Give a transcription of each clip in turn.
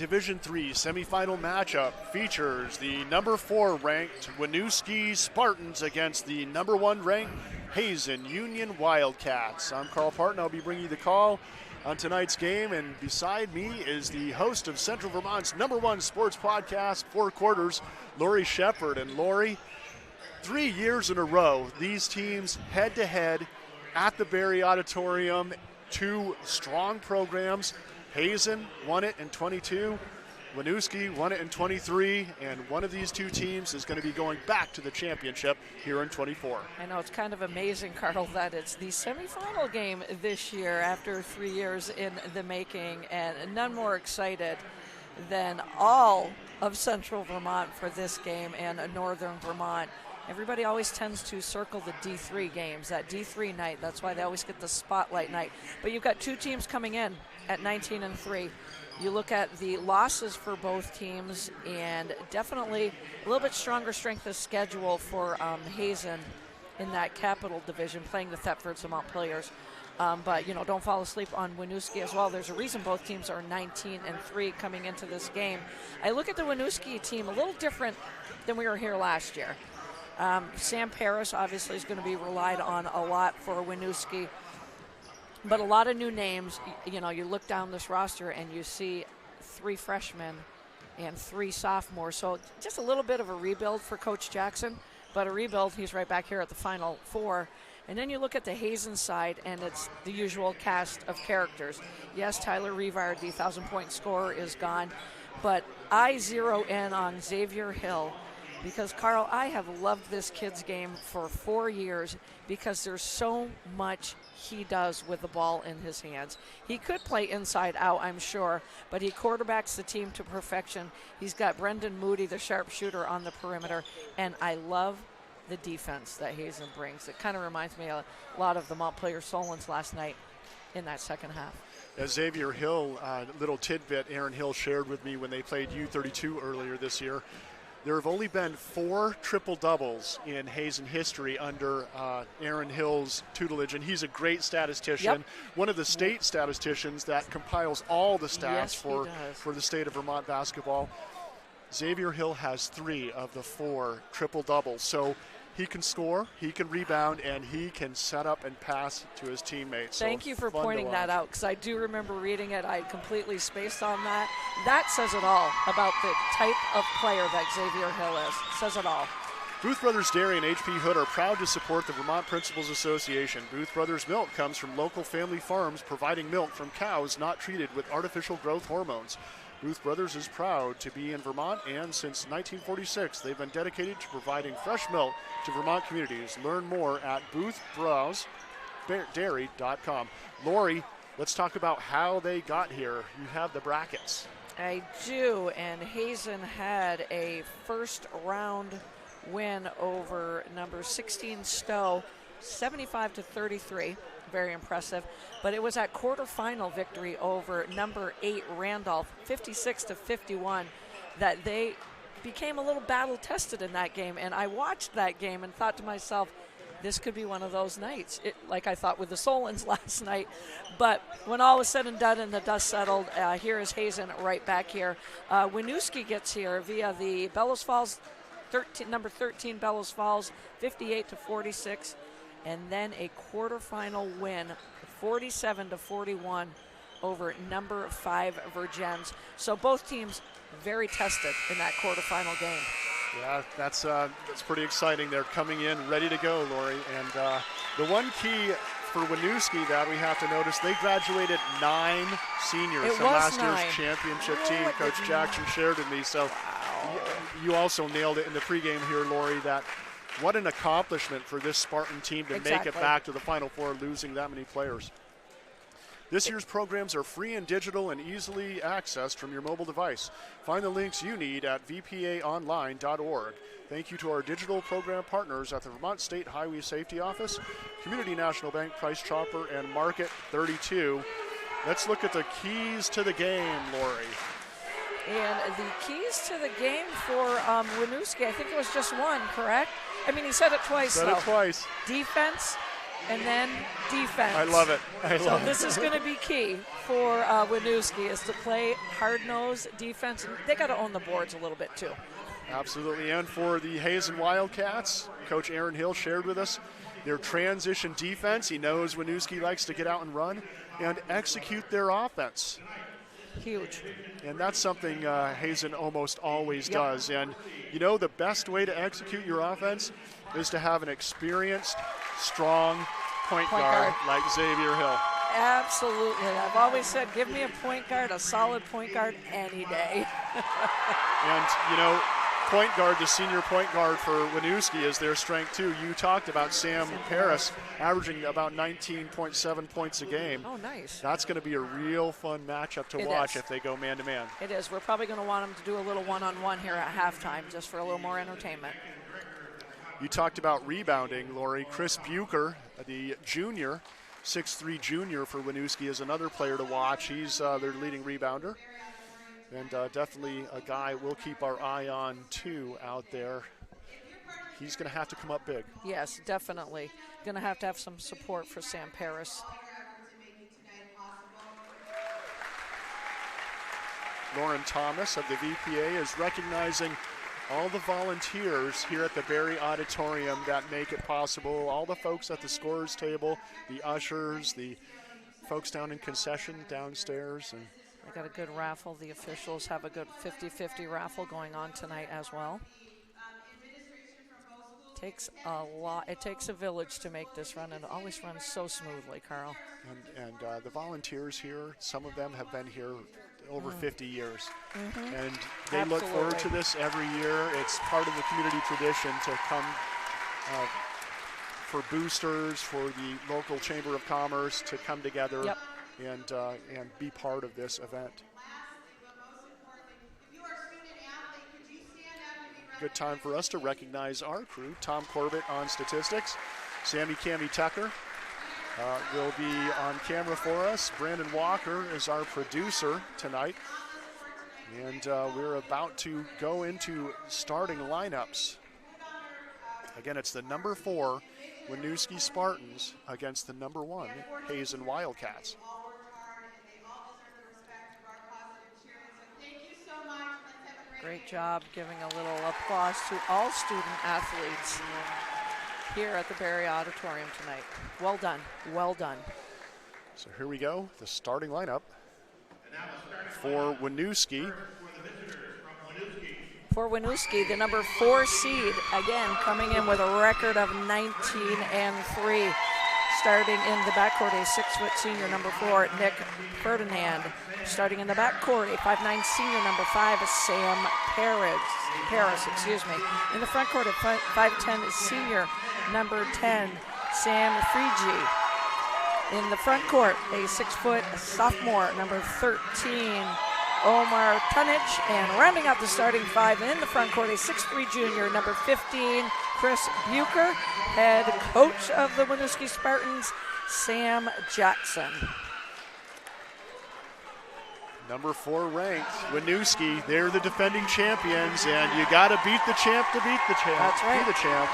Division III semifinal matchup features the number 4 ranked Winooski Spartans against the number 1 ranked Hazen Union Wildcats. I'm Carl Parton. I'll be bringing you the call on tonight's game, and beside me is the host of Central Vermont's #1 sports podcast, Four Quarters, Lori Shepard. And Lori, 3 years in a row, these teams head-to-head at the Berry Auditorium, 2 strong programs. Hazen won it in 22, Winooski won it in 23, and one of these 2 teams is going to be going back to the championship here in 24. I know, it's kind of amazing, Carl, that it's the semifinal game this year after 3 years in the making, and none more excited than all of Central Vermont for this game and Northern Vermont. Everybody always tends to circle the D3 games, that D3 night. That's why they always get the spotlight night. But you've got 2 teams coming in at 19-3. You look at the losses for both teams, and definitely a little bit stronger strength of schedule for Hazen in that Capital Division, playing the Thetford Vermont players. But, you know, don't fall asleep on Winooski as well. There's a reason both teams are 19-3 coming into this game. I look at the Winooski team a little different than we were here last year. Sam Paris obviously is going to be relied on a lot for Winooski, but a lot of new names. You know, you look down this roster and you see 3 freshmen and 3 sophomores, so just a little bit of a rebuild for Coach Jackson, but a rebuild. He's right back here at the Final Four. And then you look at the Hazen side, and it's the usual cast of characters. Yes, Tyler Revard, the 1,000-point scorer, is gone, but I zero in on Xavier Hill, because, Carl, I have loved this kid's game for 4 years because there's so much he does with the ball in his hands. He could play inside out, I'm sure, but he quarterbacks the team to perfection. He's got Brendan Moody, the sharpshooter, on the perimeter, and I love the defense that Hazen brings. It kind of reminds me a lot of the Montpelier Solons last night in that second half. Xavier Hill, little tidbit Aaron Hill shared with me when they played U32 earlier this year. There have only been 4 triple-doubles in Hazen history under Aaron Hill's tutelage, and he's a great statistician. Yep. One of the state statisticians that compiles all the stats for the state of Vermont basketball. Xavier Hill has 3 of the 4 triple-doubles. So he can score, he can rebound, and he can set up and pass to his teammates. Thank you for pointing that out, because I do remember reading it. I completely spaced on that. That says it all about the type of player that Xavier Hill is. Says it all. Booth Brothers Dairy and H.P. Hood are proud to support the Vermont Principals Association. Booth Brothers milk comes from local family farms, providing milk from cows not treated with artificial growth hormones. Booth Brothers is proud to be in Vermont, and since 1946, they've been dedicated to providing fresh milk to Vermont communities. Learn more at boothbrowsdairy.com. Lori, let's talk about how they got here. You have the brackets. I do, and Hazen had a first-round win over number 16 Stowe, 75-33. Very impressive. But it was that quarterfinal victory over number 8 Randolph, 56-51, that they became a little battle tested in that game. And I watched that game and thought to myself, this could be one of those nights, like I thought with the Solons last night. But when all was said and done and the dust settled, here is Hazen right back here. Winooski gets here via the Bellows Falls, number 13 Bellows Falls, 58-46. And then a quarterfinal win, 47-41 over number 5 Virgins. So both teams very tested in that quarterfinal game. Yeah, that's pretty exciting. They're coming in ready to go, Lori. And the one key for Winooski that we have to notice, they graduated 9 seniors from last year's championship team. Coach Jackson shared with me. So you also nailed it in the pregame here, Lori, that what an accomplishment for this Spartan team to make it back to the Final Four, losing that many players. This year's programs are free and digital and easily accessed from your mobile device. Find the links you need at vpaonline.org. Thank you to our digital program partners at the Vermont State Highway Safety Office, Community National Bank, Price Chopper, and Market 32. Let's look at the keys to the game, Lori. And the keys to the game for Winooski, I think it was just one, correct? I mean, he said it twice, Said it twice. Defense and then defense. I love it. So this is going to be key for Winooski, is to play hard-nosed defense. And they got to own the boards a little bit too. Absolutely. And for the Hazen Wildcats, Coach Aaron Hill shared with us their transition defense. He knows Winooski likes to get out and run and execute their offense. Huge. And that's something Hazen almost always does. And you know, the best way to execute your offense is to have an experienced, strong point guard like Xavier Hill. Absolutely. I've always said, give me a point guard, a solid point guard any day. And, you know, point guard, the senior point guard for Winooski is their strength too. You talked about Sam Paris averaging about 19.7 points a game. Oh, nice. That's going to be a real fun matchup to watch if they go man-to-man. It is. We're probably going to want them to do a little one-on-one here at halftime just for a little more entertainment. You talked about rebounding, Lori. Chris Bucher, the junior, 6'3" junior for Winooski, is another player to watch. He's their leading rebounder. And definitely a guy we'll keep our eye on, too, out there. He's going to have to come up big. Yes, definitely. Going to have some support for Sam Paris. Lauren Thomas of the VPA is recognizing all the volunteers here at the Berry Auditorium that make it possible, all the folks at the scorers table, the ushers, the folks down in concession downstairs. And they got a good raffle. The officials have a good 50-50 raffle going on tonight as well. Takes a lot. It takes a village to make this run, and it always runs so smoothly, Carl. And the volunteers here, some of them have been here over 50 years. And they look forward to this every year. It's part of the community tradition to come for boosters, for the local Chamber of Commerce to come together and be part of this event. Good time for us to recognize our crew. Tom Corbett on statistics. Sammy Cammy Tucker will be on camera for us. Brandon Walker is our producer tonight. And we're about to go into starting lineups. Again, it's the number 4 Winooski Spartans against the number 1 Hazen Wildcats. Great job giving a little applause to all student athletes here at the Berry Auditorium tonight. Well done, well done. So here we go, the starting lineup for Winooski. For Winooski, the number 4 seed, again coming in with a record of 19-3. Starting in the backcourt, a 6-foot senior, number 4, Nick Ferdinand. Starting in the backcourt, a 5'9" senior, number 5, Sam Paris. In the frontcourt, a 5'10" senior, number 10, Sam Frigi. In the frontcourt, a 6-foot sophomore, number 13, Omar Tunich. And rounding out the starting 5 in the frontcourt, a 6'3" junior, number 15, Chris Bucher. Head coach of the Winooski Spartans, Sam Jackson. Number 4 ranked, Winooski. They're the defending champions, and you got to beat the champ to beat the champ. That's right. Be the champ.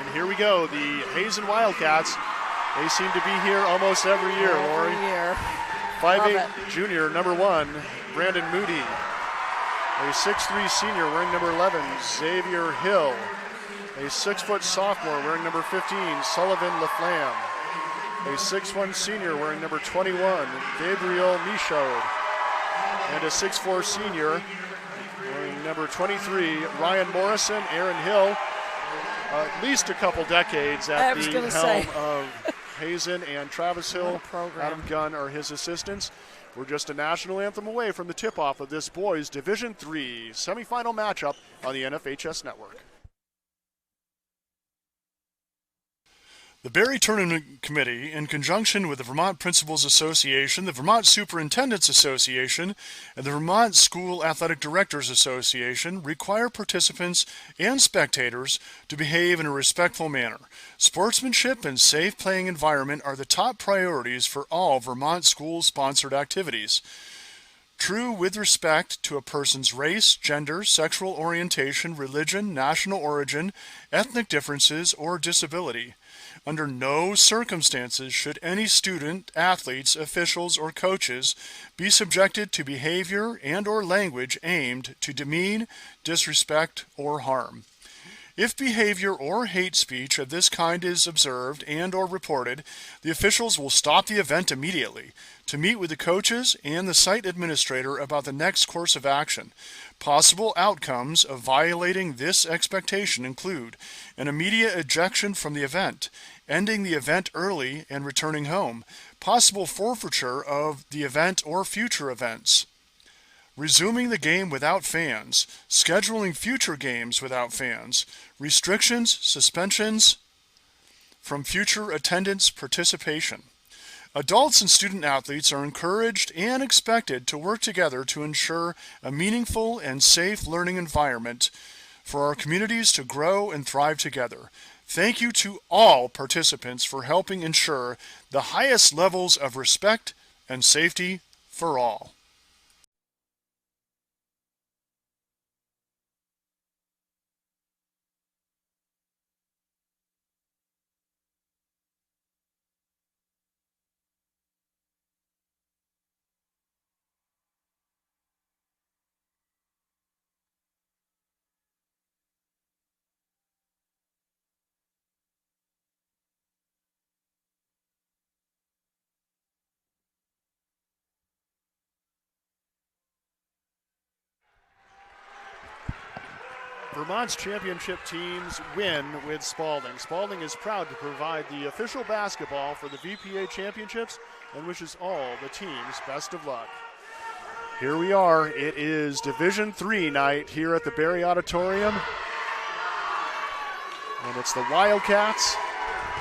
And here we go, the Hazen Wildcats. They seem to be here almost every year, Lori. Every year. 5'8" junior, number 1, Brandon Moody. A 6'3" senior wearing number 11, Xavier Hill. A 6-foot sophomore wearing number 15, Sullivan LaFlamme. A 6'1" senior wearing number 21, Gabriel Michaud. And a 6'4" senior wearing number 23, Ryan Morrison. Aaron Hill, at least a couple decades at the helm of Hazen, and Travis Hill, Adam Gunn are his assistants. We're just a national anthem away from the tip-off of this boys Division III semifinal matchup on the NFHS Network. The Berry Tournament Committee, in conjunction with the Vermont Principals Association, the Vermont Superintendents Association, and the Vermont School Athletic Directors Association, require participants and spectators to behave in a respectful manner. Sportsmanship and safe playing environment are the top priorities for all Vermont school-sponsored activities. True with respect to a person's race, gender, sexual orientation, religion, national origin, ethnic differences, or disability. Under no circumstances should any student, athletes, officials, or coaches be subjected to behavior and or language aimed to demean, disrespect, or harm. If behavior or hate speech of this kind is observed and or reported, the officials will stop the event immediately to meet with the coaches and the site administrator about the next course of action. Possible outcomes of violating this expectation include an immediate ejection from the event, ending the event early and returning home, possible forfeiture of the event or future events, resuming the game without fans, scheduling future games without fans, restrictions, suspensions from future attendance participation. Adults and student athletes are encouraged and expected to work together to ensure a meaningful and safe learning environment for our communities to grow and thrive together. Thank you to all participants for helping ensure the highest levels of respect and safety for all. Vermont's championship teams win with Spalding. Spalding is proud to provide the official basketball for the VPA championships and wishes all the teams best of luck. Here we are. It is Division III night here at the Berry Auditorium. And it's the Wildcats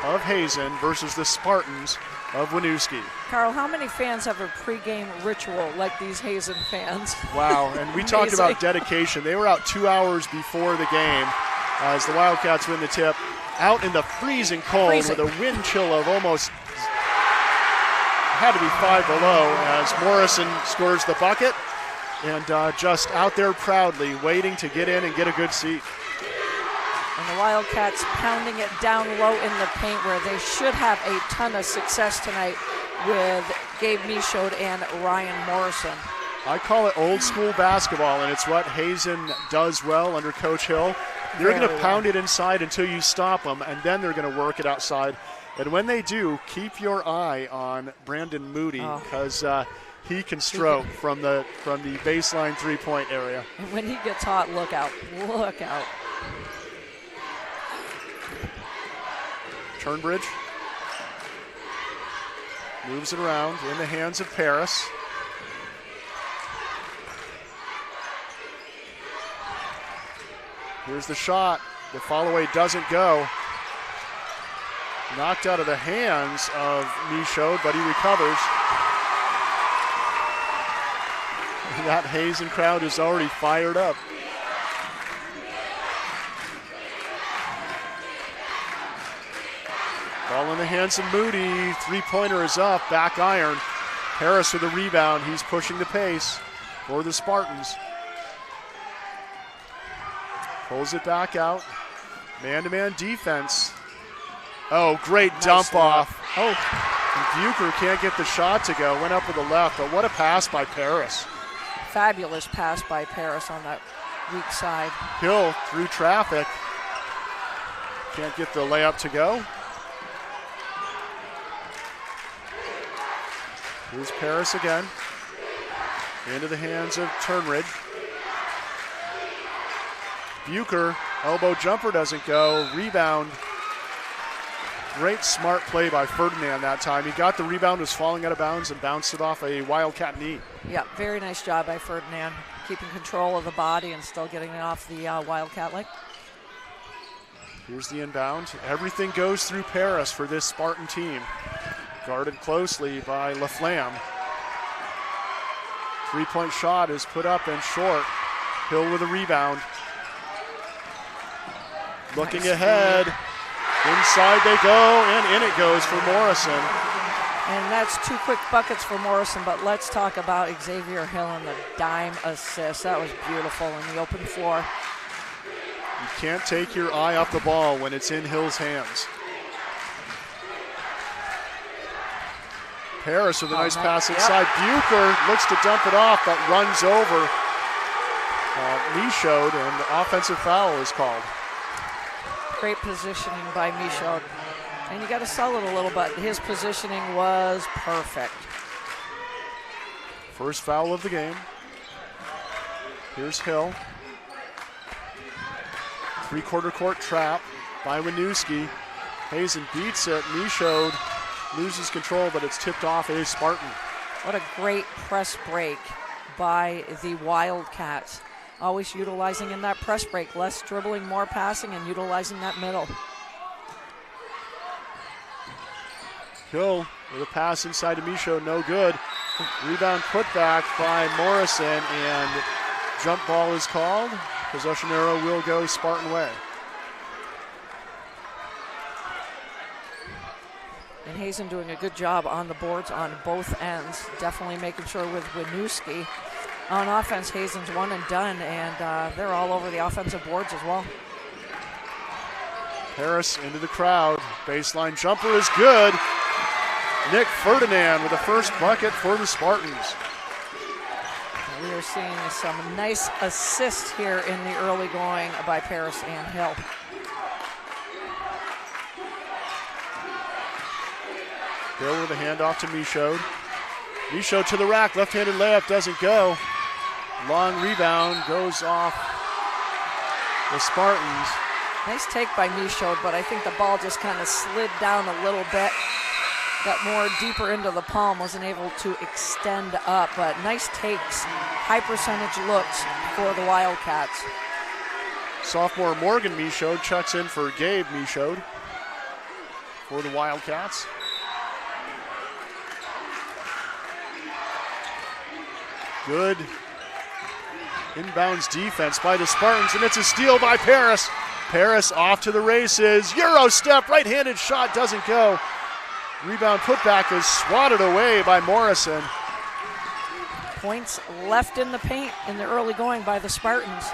of Hazen versus the Spartans of Winooski. Carl, how many fans have a pregame ritual like these Hazen fans? Wow, and we talked about dedication. They were out 2 hours before the game as the Wildcats win the tip. Out in the freezing cold with a wind chill of almost, had to be 5 below, as Morrison scores the bucket. And just out there proudly waiting to get in and get a good seat. And the Wildcats pounding it down low in the paint where they should have a ton of success tonight with Gabe Michaud and Ryan Morrison. I call it old school basketball, and it's what Hazen does well under Coach Hill. They're going to pound it inside until you stop them, and then they're going to work it outside. And when they do, keep your eye on Brandon Moody, because he can stroke from the baseline three-point area. And when he gets hot, look out. Look out. Turnbridge moves it around in the hands of Paris. Here's the shot. The follow-away doesn't go. Knocked out of the hands of Michaud, but he recovers. That Hazen crowd is already fired up. Ball in the hands of Moody. Three-pointer is up. Back iron. Harris with a rebound. He's pushing the pace for the Spartans. Pulls it back out. Man-to-man defense. Oh, great dump off. Oh, and Bucher can't get the shot to go. Went up with the left, but what a pass by Paris. Fabulous pass by Paris on that weak side. Hill through traffic. Can't get the layup to go. Here's Paris again. Into the hands of Turnridge. Bucher, elbow jumper doesn't go. Rebound. Great smart play by Ferdinand that time. He got the rebound, was falling out of bounds, and bounced it off a Wildcat knee. Yeah, very nice job by Ferdinand, keeping control of the body and still getting it off the Wildcat leg. Here's the inbound. Everything goes through Paris for this Spartan team. Guarded closely by LaFlamme. Three-point shot is put up and short. Hill with a rebound. Looking ahead. Inside they go, and in it goes for Morrison. And that's 2 quick buckets for Morrison, but let's talk about Xavier Hill and the dime assist. That was beautiful in the open floor. You can't take your eye off the ball when it's in Hill's hands. Harris with a nice pass inside. Bucher looks to dump it off, but runs over Michaud, and the offensive foul is called. Great positioning by Michaud. And you got to sell it a little bit. His positioning was perfect. First foul of the game. Here's Hill. Three-quarter court trap by Winooski. Hazen beats it. Michaud loses control, but it's tipped off a Spartan. What a great press break by the Wildcats. Always utilizing in that press break. Less dribbling, more passing, and utilizing that middle. Hill with a pass inside to Michaud, no good. Rebound put back by Morrison, and jump ball is called. Possession arrow will go Spartan way. And Hazen doing a good job on the boards on both ends. Definitely making sure with Winooski. On offense, Hazen's one and done, and they're all over the offensive boards as well. Harris into the crowd. Baseline jumper is good. Nick Ferdinand with the first bucket for the Spartans. We are seeing some nice assists here in the early going by Paris and Hill. Hill with a handoff to Michaud. Michaud to the rack, left-handed layup doesn't go. Long rebound goes off the Spartans. Nice take by Michaud, but I think the ball just kind of slid down a little bit. Got more deeper into the palm, wasn't able to extend up, but nice takes. High percentage looks for the Wildcats. Sophomore Morgan Michaud checks in for Gabe Michaud for the Wildcats. Good inbounds defense by the Spartans, and it's a steal by Paris. Paris off to the races. Euro step, right-handed shot doesn't go. Rebound putback is swatted away by Morrison. Points left in the paint in the early going by the Spartans.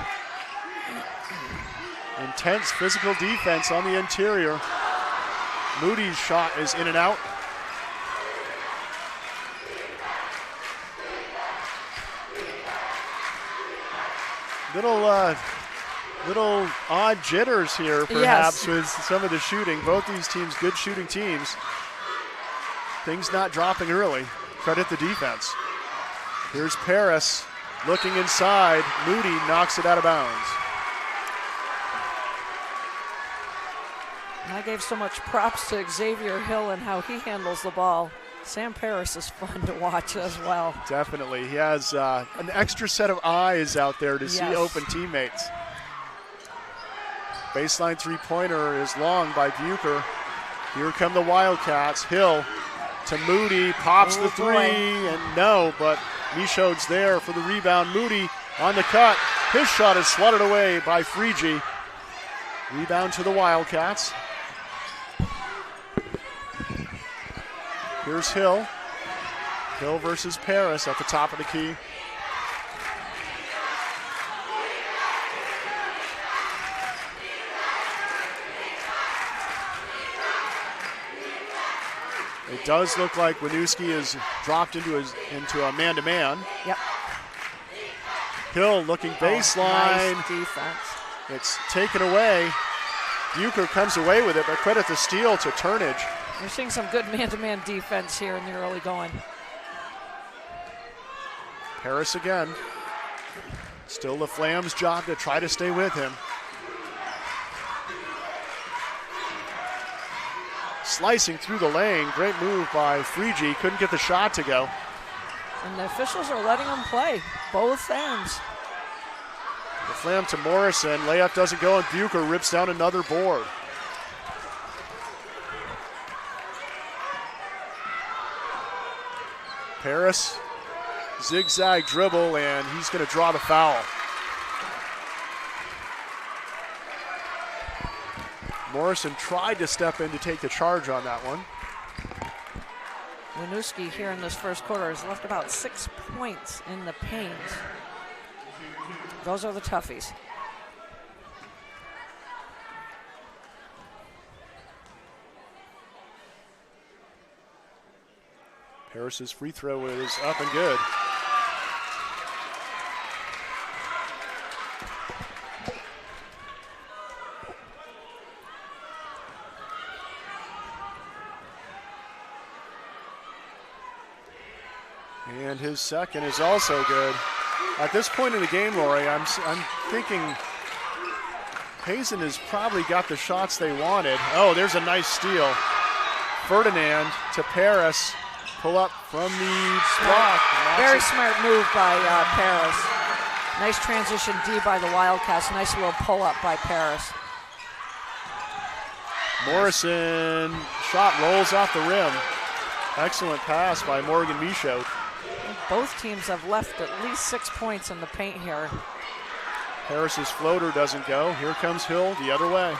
Intense physical defense on the interior. Moody's shot is in and out. Little odd jitters here, perhaps, with some of the shooting. Both these teams, good shooting teams. Things not dropping early. Credit the defense. Here's Paris looking inside. Moody knocks it out of bounds. I gave so much props to Xavier Hill and how he handles the ball. Sam Paris is fun to watch as well. Definitely. He has an extra set of eyes out there to see open teammates. Baseline three-pointer is long by Bucher. Here come the Wildcats. Hill to Moody, pops the three, and no, but Michaud's there for the rebound. Moody on the cut. His shot is swatted away by Frigi. Rebound to the Wildcats. Here's Hill. Hill versus Paris at the top of the key. It does look like Winooski is dropped into a man-to-man. Yep. Hill looking baseline. Nice defense. It's taken away. Bucher comes away with it, but credit the steal to Turnage. We're seeing some good man-to-man defense here in the early going. Paris again. Still the Flam's job to try to stay with him. Slicing through the lane. Great move by Frigi. Couldn't get the shot to go. And the officials are letting them play, both ends. The Flam to Morrison. Layup doesn't go, and Bucher rips down another board. Paris, zigzag dribble, and he's going to draw the foul. Morrison tried to step in to take the charge on that one. Winooski here in this first quarter has left about 6 points in the paint. Those are the toughies. Harris's free throw is up and good. And his second is also good. At this point in the game, Lori, I'm thinking Hazen has probably got the shots they wanted. Oh, there's a nice steal. Ferdinand to Paris. Pull up from the block. Very smart move by Paris. Nice transition D by the Wildcats. Nice little pull up by Paris. Morrison shot rolls off the rim. Excellent pass by Morgan Michaud. Both teams have left at least 6 points in the paint here. Harris's floater doesn't go. Here comes Hill the other way.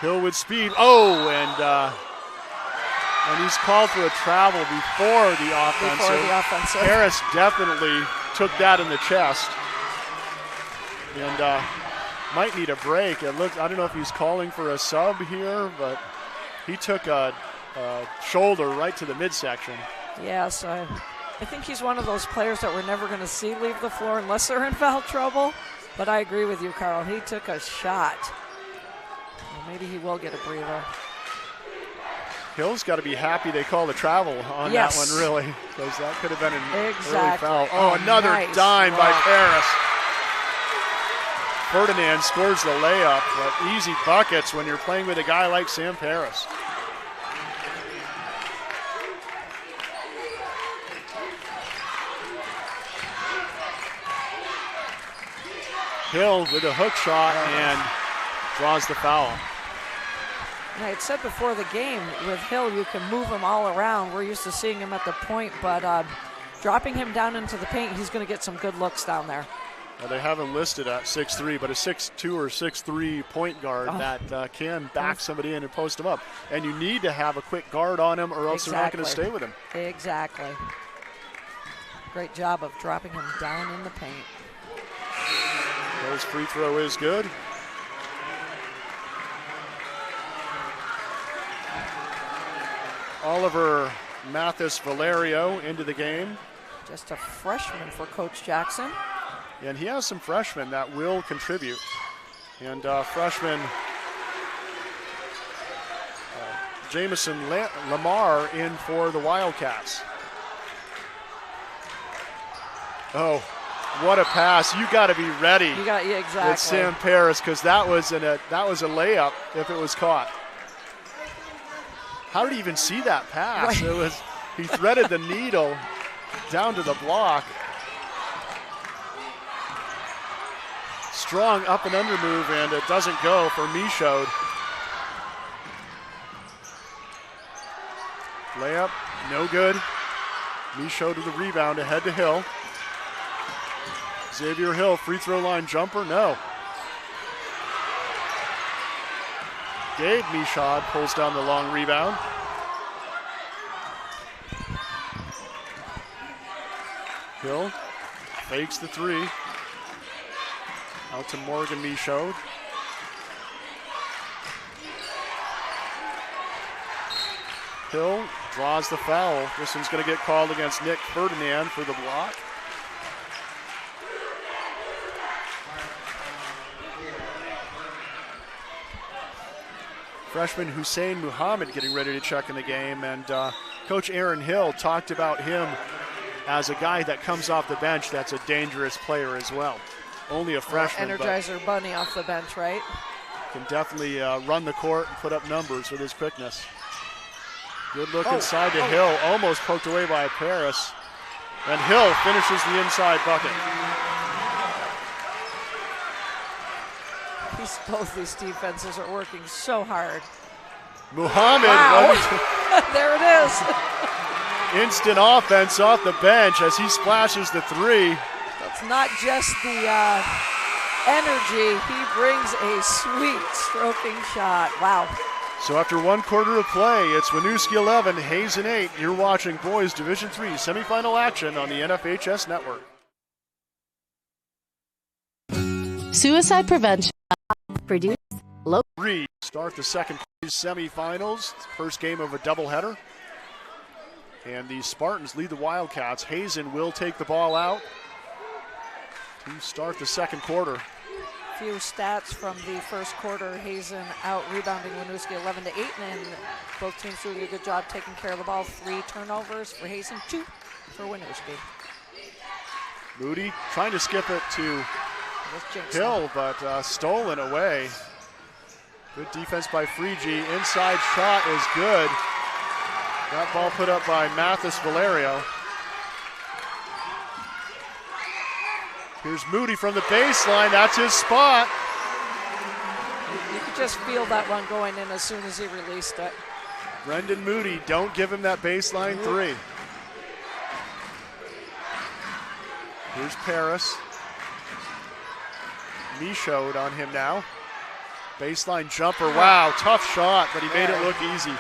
Hill with speed. Oh, and he's called for a travel before the offensive. Harris definitely took that in the chest. And might need a break. I don't know if he's calling for a sub here, but he took a shoulder right to the midsection. Yes, I think he's one of those players that we're never going to see leave the floor unless they're in foul trouble. But I agree with you, Carl. He took a shot. Well, maybe he will get a breather. Hill's got to be happy they call the travel on that one, really, because that could have been an early foul. Oh, another nice dime by Paris. Ferdinand scores the layup, but easy buckets when you're playing with a guy like Sam Paris. Hill with a hook shot and draws the foul. And I had said before the game, with Hill, you can move him all around. We're used to seeing him at the point, but dropping him down into the paint, he's going to get some good looks down there. Well, they have him listed at 6'3", but a 6'2" or 6'3" point guard that can back somebody in and post him up. And you need to have a quick guard on him or else they're not going to stay with him. Exactly. Great job of dropping him down in the paint. Hill's free throw is good. Oliver Mathis Valerio into the game. Just a freshman for Coach Jackson. And he has some freshmen that will contribute. And freshman Jamison Lamar in for the Wildcats. Oh, what a pass. You got to be ready. Exactly. With Sam Paris, because that was a layup if it was caught. How did he even see that pass? Right. He threaded the needle down to the block. Strong up and under move, and it doesn't go for Michaud. Layup, no good. Michaud to the rebound, ahead to Hill. Xavier Hill, free throw line jumper, no. Gabe Michaud pulls down the long rebound. Hill fakes the three. Out to Morgan Michaud. Hill draws the foul. This one's going to get called against Nick Ferdinand for the block. Freshman Hussein Muhammad getting ready to check in the game, and Coach Aaron Hill talked about him as a guy that comes off the bench that's a dangerous player as well. Only a freshman. Energizer bunny off the bench, right? Can definitely run the court and put up numbers with his quickness. Good look inside to Hill, almost poked away by Paris. And Hill finishes the inside bucket. Both these defenses are working so hard. Muhammad. Wow. There it is. Instant offense off the bench as he splashes the three. It's not just the energy. He brings a sweet stroking shot. Wow. So after one quarter of play, it's Winooski 11, Hazen 8. You're watching boys Division III semifinal action on the NFHS Network. Suicide prevention. Produce low. Start the second place semifinals. First game of a doubleheader. And the Spartans lead the Wildcats. Hazen will take the ball out to start the second quarter. Few stats from the first quarter. Hazen out rebounding Winooski 11-8, and both teams doing a good job taking care of the ball. 3 turnovers for Hazen, 2 for Winooski. Moody trying to skip it to Hill, but stolen away. Good defense by Frigi. Inside shot is good. That ball put up by Mathis Valerio. Here's Moody from the baseline. That's his spot. You could just feel that one going in as soon as he released it. Brendan Moody, don't give him that baseline 3. Here's Paris. Michaud on him now. Baseline jumper. Wow, tough shot, but he made it look easy.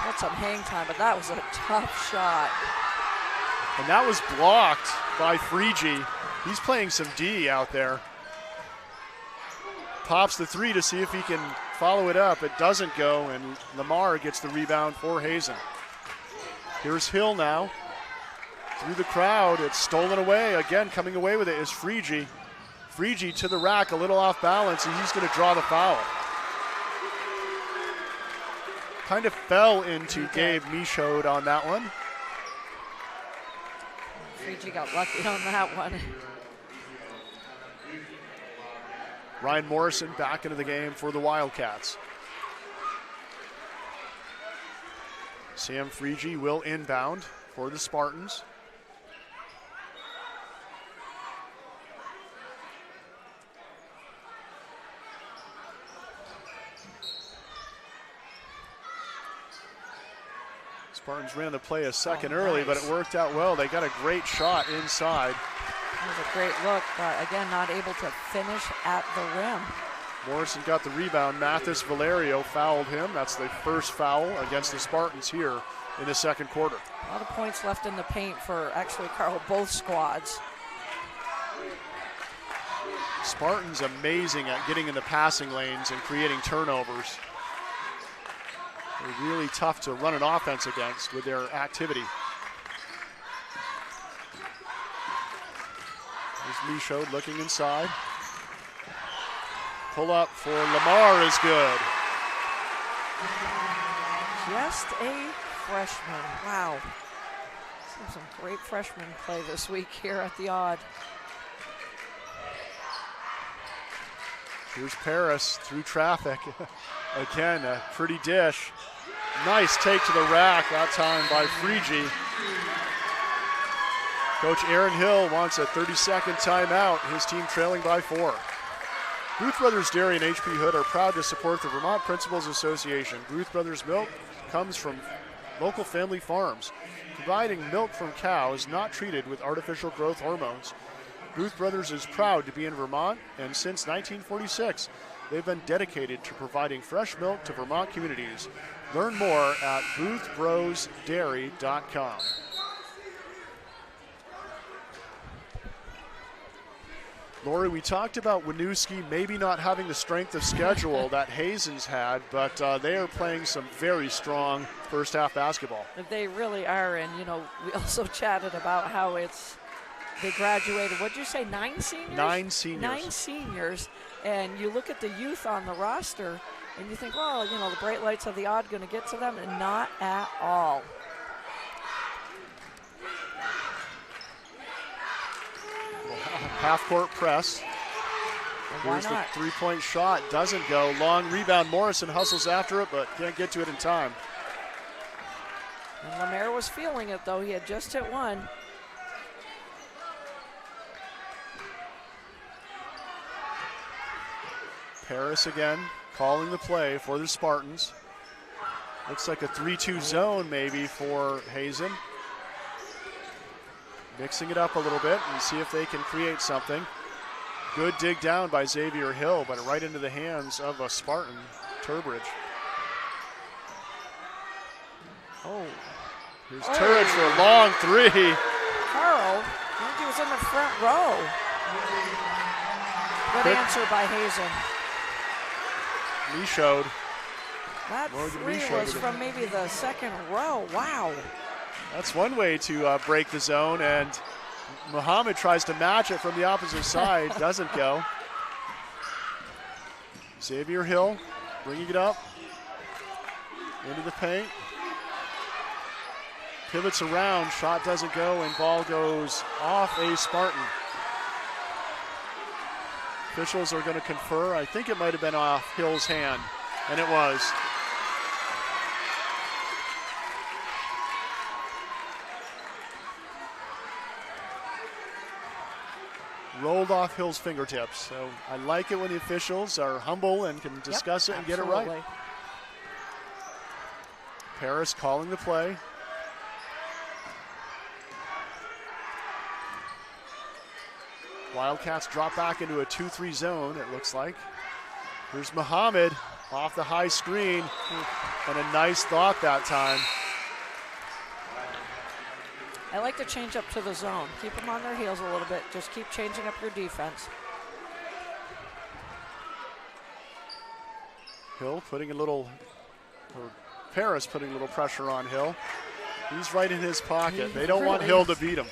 Got some hang time, but that was a tough shot. And that was blocked by Frigi. He's playing some D out there. Pops the 3 to see if he can follow it up. It doesn't go, and Lamar gets the rebound for Hazen. Here's Hill now. Through the crowd, it's stolen away. Again, coming away with it is Frigi. Frigi to the rack, a little off balance, and he's going to draw the foul. Kind of fell into Gabe Michaud on that one. Frigi got lucky on that one. Ryan Morrison back into the game for the Wildcats. Sam Frigi will inbound for the Spartans. Spartans ran the play a second early, but it worked out well. They got a great shot inside. It was a great look, but again, not able to finish at the rim. Morrison got the rebound. Mathis Valerio fouled him. That's the first foul against the Spartans here in the second quarter. A lot of points left in the paint for actually, Carl, both squads. Spartans amazing at getting in the passing lanes and creating turnovers. They're really tough to run an offense against with their activity. There's Michaud looking inside. Pull up for Lamar is good. Just a freshman. Wow. Some great freshman play this week here at the Odd. Here's Paris through traffic. Again, a pretty dish. Nice take to the rack, that time by Frigi. Coach Aaron Hill wants a 30-second timeout. His team trailing by 4. Booth Brothers Dairy and HP Hood are proud to support the Vermont Principals Association. Booth Brothers milk comes from local family farms, providing milk from cows not treated with artificial growth hormones. Booth Brothers is proud to be in Vermont, and since 1946, they've been dedicated to providing fresh milk to Vermont communities. Learn more at boothbrosdairy.com. Lori, we talked about Winooski maybe not having the strength of schedule that Hazen's had, but they are playing some very strong first half basketball. They really are, and we also chatted about how they graduated, what'd you say, 9 seniors? 9 seniors. 9 seniors, and you look at the youth on the roster, and you think, well, the bright lights of the Odd going to get to them, and not at all. Half-court press. Here's the three-point shot. Doesn't go. Long rebound. Morrison hustles after it, but can't get to it in time. And Lemaire was feeling it, though. He had just hit one. Paris again calling the play for the Spartans. Looks like a 3-2 zone maybe for Hazen. Mixing it up a little bit and see if they can create something. Good dig down by Xavier Hill, but right into the hands of a Spartan, Turbridge. Here's Turbridge for a long 3. Carl, I think he was in the front row. Good answer by Hazen. Michaud That three was from maybe the second row. Wow. That's one way to break the zone, and Muhammad tries to match it from the opposite side. Doesn't go. Xavier Hill bringing it up into the paint. Pivots around, shot doesn't go, and ball goes off a Spartan. Officials are going to confer. I think it might have been off Hill's hand, and it was. Rolled off Hill's fingertips. So I like it when the officials are humble and can discuss it and get it right. Paris calling the play. Wildcats drop back into a 2-3 zone, it looks like. Here's Muhammad off the high screen, and a nice thought that time. I like to change up to the zone. Keep them on their heels a little bit. Just keep changing up your defense. Hill putting a little, or Paris putting a little pressure on Hill. He's right in his pocket. They don't want Hill to beat him.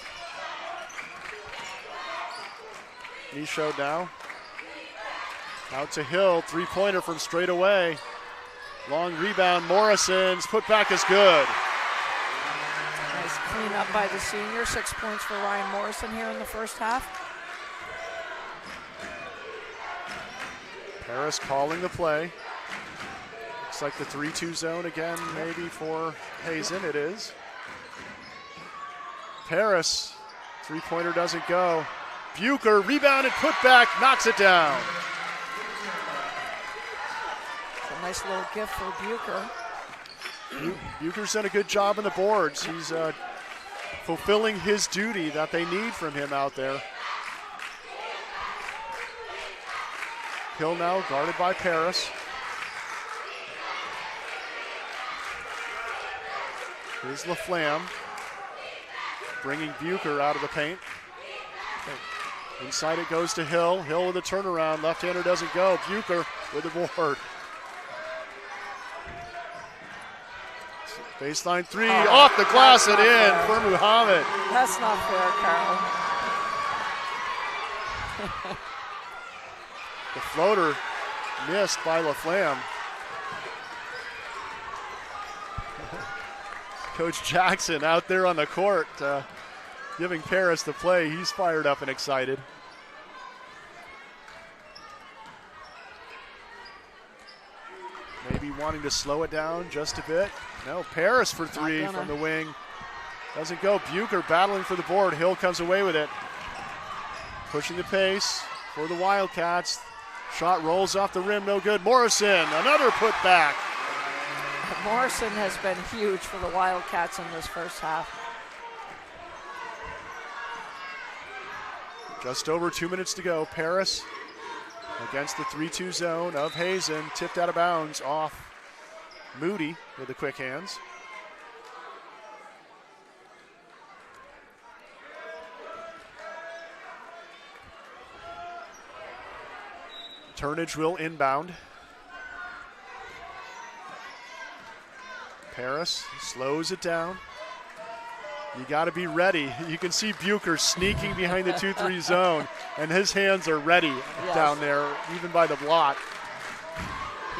He showed now. Out to Hill, three-pointer from straight away. Long rebound, Morrison's put back is good. Nice clean up by the senior. 6 points for Ryan Morrison here in the first half. Paris calling the play. Looks like the 3-2 zone again, maybe for Hazen. It is. Paris, three-pointer doesn't go. Bucher, rebound and put back, knocks it down. A nice little gift for Bucher. Bucher's done a good job on the boards. He's fulfilling his duty that they need from him out there. Hill now guarded by Paris. Here's LaFlamme bringing Bucher out of the paint. Inside it goes to Hill. Hill with a turnaround. Left-hander doesn't go. Bucher with the board. Baseline three, off the glass and in for Muhammad. That's not fair, Carl. The floater missed by LaFlamme. Coach Jackson out there on the court giving Paris the play. He's fired up and excited. Maybe wanting to slow it down just a bit. No, Paris for three from the wing. Doesn't go. Bucher battling for the board. Hill comes away with it. Pushing the pace for the Wildcats. Shot rolls off the rim, no good. Morrison, another putback. Morrison has been huge for the Wildcats in this first half. Just over 2 minutes to go. Paris against the 3-2 zone of Hazen. Tipped out of bounds off Moody with the quick hands. Turnage will inbound. Paris slows it down. You got to be ready. You can see Bucher sneaking behind the 2-3 zone, and his hands are ready down there, even by the block.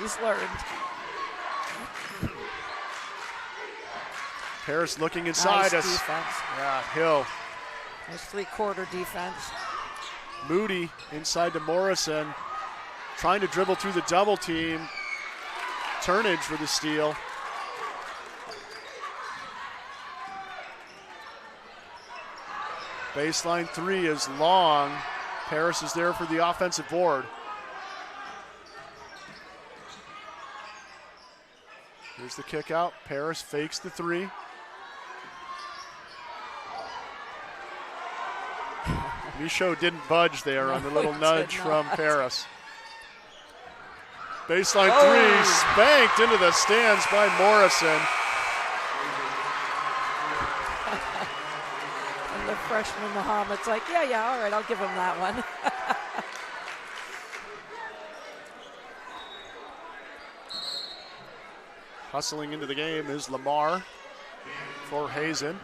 He's learned. Paris looking inside. Nice defense. Yeah, Hill. Nice three-quarter defense. Moody inside to Morrison, trying to dribble through the double team. Turnage with the steal. Baseline three is long. Paris is there for the offensive board. Here's the kick out. Paris fakes the three. Michaud didn't budge there on the little nudge from Paris. Baseline three, spanked into the stands by Morrison. And the freshman Muhammad's like, yeah, all right, I'll give him that one. Hustling into the game is Lamar for Hazen.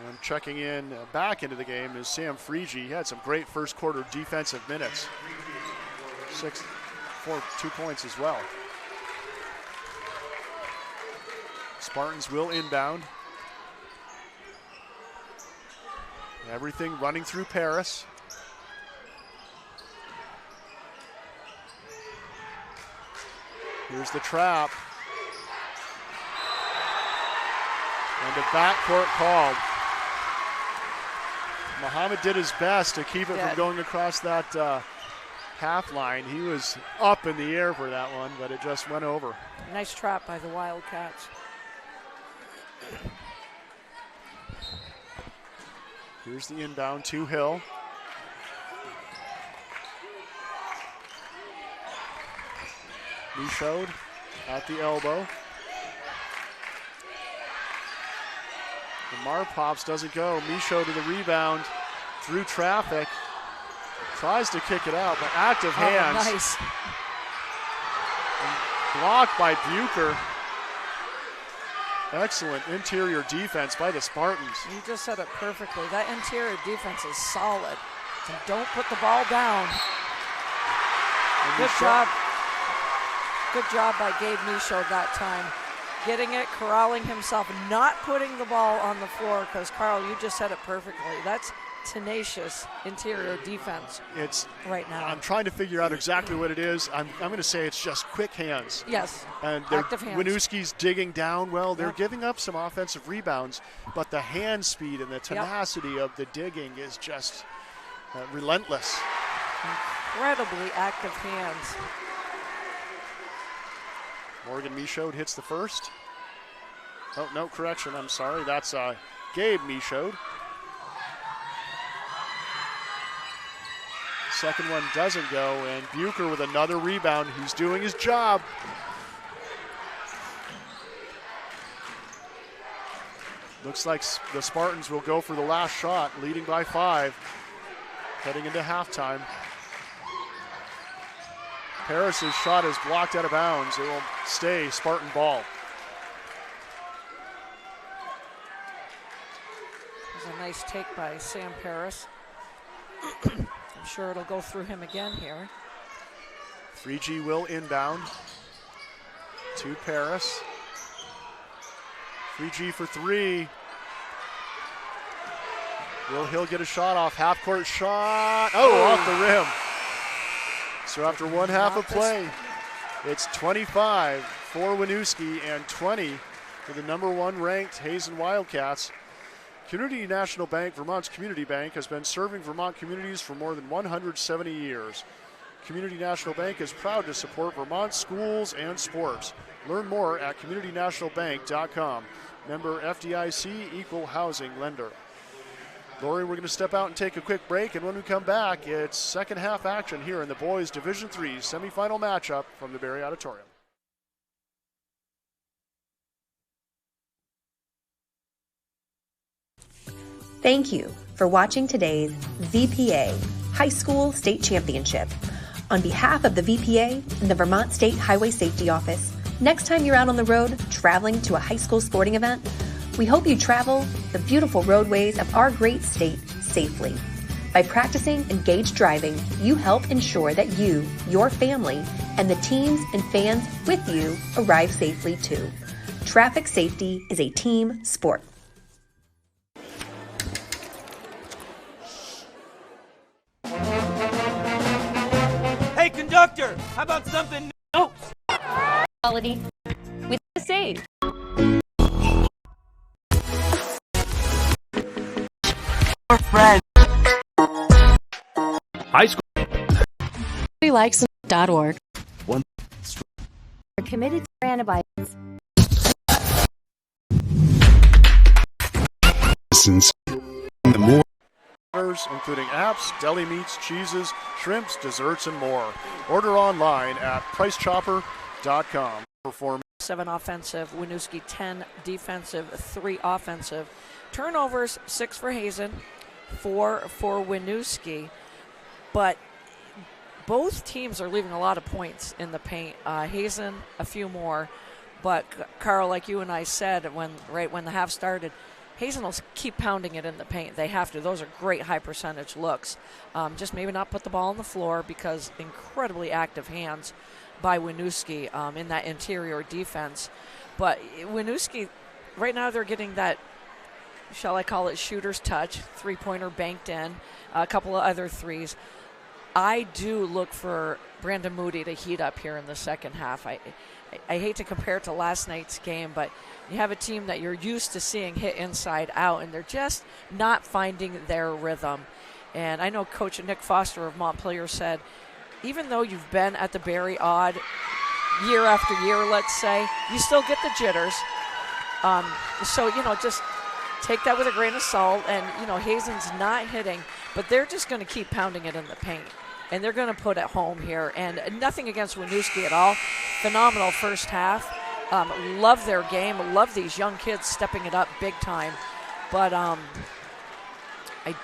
And checking in back into the game is Sam Frege. He had some great first quarter defensive minutes. 2 points as well. Spartans will inbound. Everything running through Paris. Here's the trap. And a backcourt called. Muhammad did his best to keep it from going across that half line. He was up in the air for that one, but it just went over. Nice trap by the Wildcats. Here's the inbound to Hill. Michaud at the elbow. Lamar pops, doesn't go. Michaud to the rebound, through traffic. Tries to kick it out, but active hands. Nice. And blocked by Bucher. Excellent interior defense by the Spartans. You just said it perfectly. That interior defense is solid. And don't put the ball down. Good job. Good job by Gabe Michaud that time. Getting it, corralling himself, not putting the ball on the floor, because Carl, you just said it perfectly. That's tenacious interior defense right now. I'm trying to figure out exactly what it is. I'm going to say it's just quick hands. Yes, and active hands. Winooski's digging down well. They're giving up some offensive rebounds, but the hand speed and the tenacity of the digging is just relentless. Incredibly active hands. Morgan Michaud hits the first. Oh, no, correction, I'm sorry. That's Gabe Michaud. Second one doesn't go, and Bucher with another rebound. He's doing his job. Looks like the Spartans will go for the last shot, leading by 5, heading into halftime. Paris's shot is blocked out of bounds. It will stay Spartan ball. There's a nice take by Sam Paris. I'm sure it'll go through him again here. Frege will inbound to Paris. Frege for 3. Will Hill get a shot off? Half-court shot. Oh, off the rim. So after one half of play, it's 25 for Winooski and 20 for the #1 ranked Hazen Wildcats. Community National Bank, Vermont's community bank, has been serving Vermont communities for more than 170 years. Community National Bank is proud to support Vermont schools and sports. Learn more at communitynationalbank.com. Member FDIC, equal housing lender. Lori, we're going to step out and take a quick break, and when we come back, it's second half action here in the boys Division III semifinal matchup from the Berry Auditorium. Thank you for watching today's VPA High School State Championship. On behalf of the VPA and the Vermont State Highway Safety Office, next time you're out on the road traveling to a high school sporting event, we hope you travel the beautiful roadways of our great state safely. By practicing engaged driving, you help ensure that you, your family, and the teams and fans with you arrive safely too. Traffic safety is a team sport. Hey, conductor, how about something else? Quality with the save. Friend. High school. Likes.org. One. We're committed to antibiotics. The more Including apps, deli meats, cheeses, shrimps, desserts, and more. Order online at pricechopper.com. Perform 7 offensive, Winooski 10 defensive, 3 offensive. Turnovers, 6 for Hazen, 4 for Winooski. But both teams are leaving a lot of points in the paint. Hazen, a few more. But, Carl, like you and I said right when the half started, Hazen will keep pounding it in the paint. They have to. Those are great high percentage looks. Just maybe not put the ball on the floor because incredibly active hands by Winooski in that interior defense. But Winooski, right now they're getting that, shall I call it, shooter's touch, three-pointer banked in, a couple of other threes. I do look for Brandon Moody to heat up here in the second half. I hate to compare it to last night's game, but you have a team that you're used to seeing hit inside out, and they're just not finding their rhythm. And I know Coach Nick Foster of Montpelier said, even though you've been at the Barry Odd year after year, let's say, you still get the jitters. So, just take that with a grain of salt. And, Hazen's not hitting, but they're just going to keep pounding it in the paint. And they're going to put it home here. And nothing against Winooski at all. Phenomenal first half. Love their game. Love these young kids stepping it up big time. But I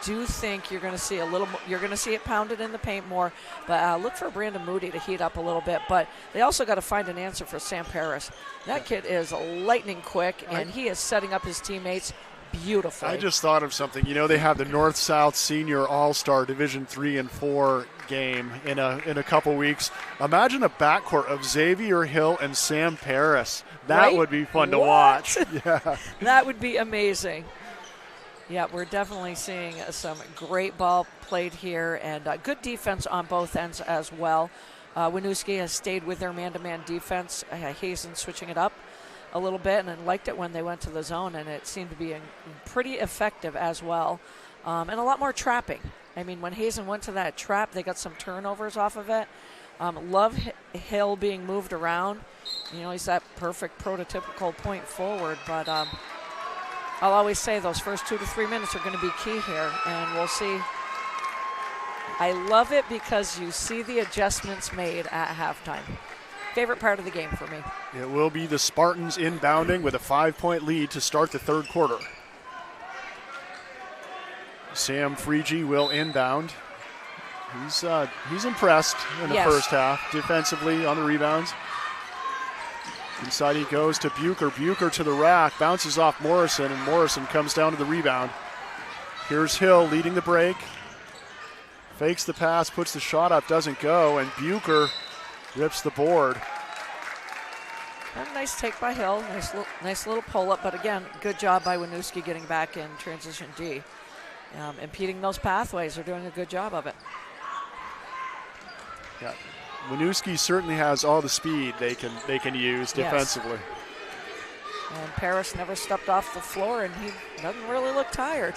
do think you're going to see you're going to see it pounded in the paint more. But look for Brandon Moody to heat up a little bit. But they also got to find an answer for Sam Paris. That kid is lightning quick, and he is setting up his teammates beautifully. I just thought of something. They have the North-South Senior All-Star Division 3 and 4 game in a couple weeks. Imagine a backcourt of Xavier Hill and Sam Paris. That would be fun to watch. Yeah, that would be amazing. Yeah, we're definitely seeing some great ball played here and good defense on both ends as well. Winooski has stayed with their man-to-man defense. Hazen switching it up a little bit, and I liked it when they went to the zone, and it seemed to be pretty effective as well, and a lot more trapping. I mean, when Hazen went to that trap, they got some turnovers off of it. Love Hill being moved around. He's that perfect prototypical point forward, but I'll always say those first 2 to 3 minutes are going to be key here, and we'll see. I love it because you see the adjustments made at halftime. Favorite part of the game for me. It will be the Spartans inbounding with a 5-point lead to start the third quarter. Sam Freege will inbound. He's impressed in the first half, defensively on the rebounds. Inside he goes to Bucher. Bucher to the rack, bounces off Morrison, and Morrison comes down to the rebound. Here's Hill leading the break. Fakes the pass, puts the shot up, doesn't go, and Bucher rips the board. A nice take by Hill. Nice little pull-up, but again, good job by Winooski getting back in transition D. Impeding those pathways. They're doing a good job of it. Yeah. Winooski certainly has all the speed they can use defensively. And Paris never stepped off the floor, and he doesn't really look tired.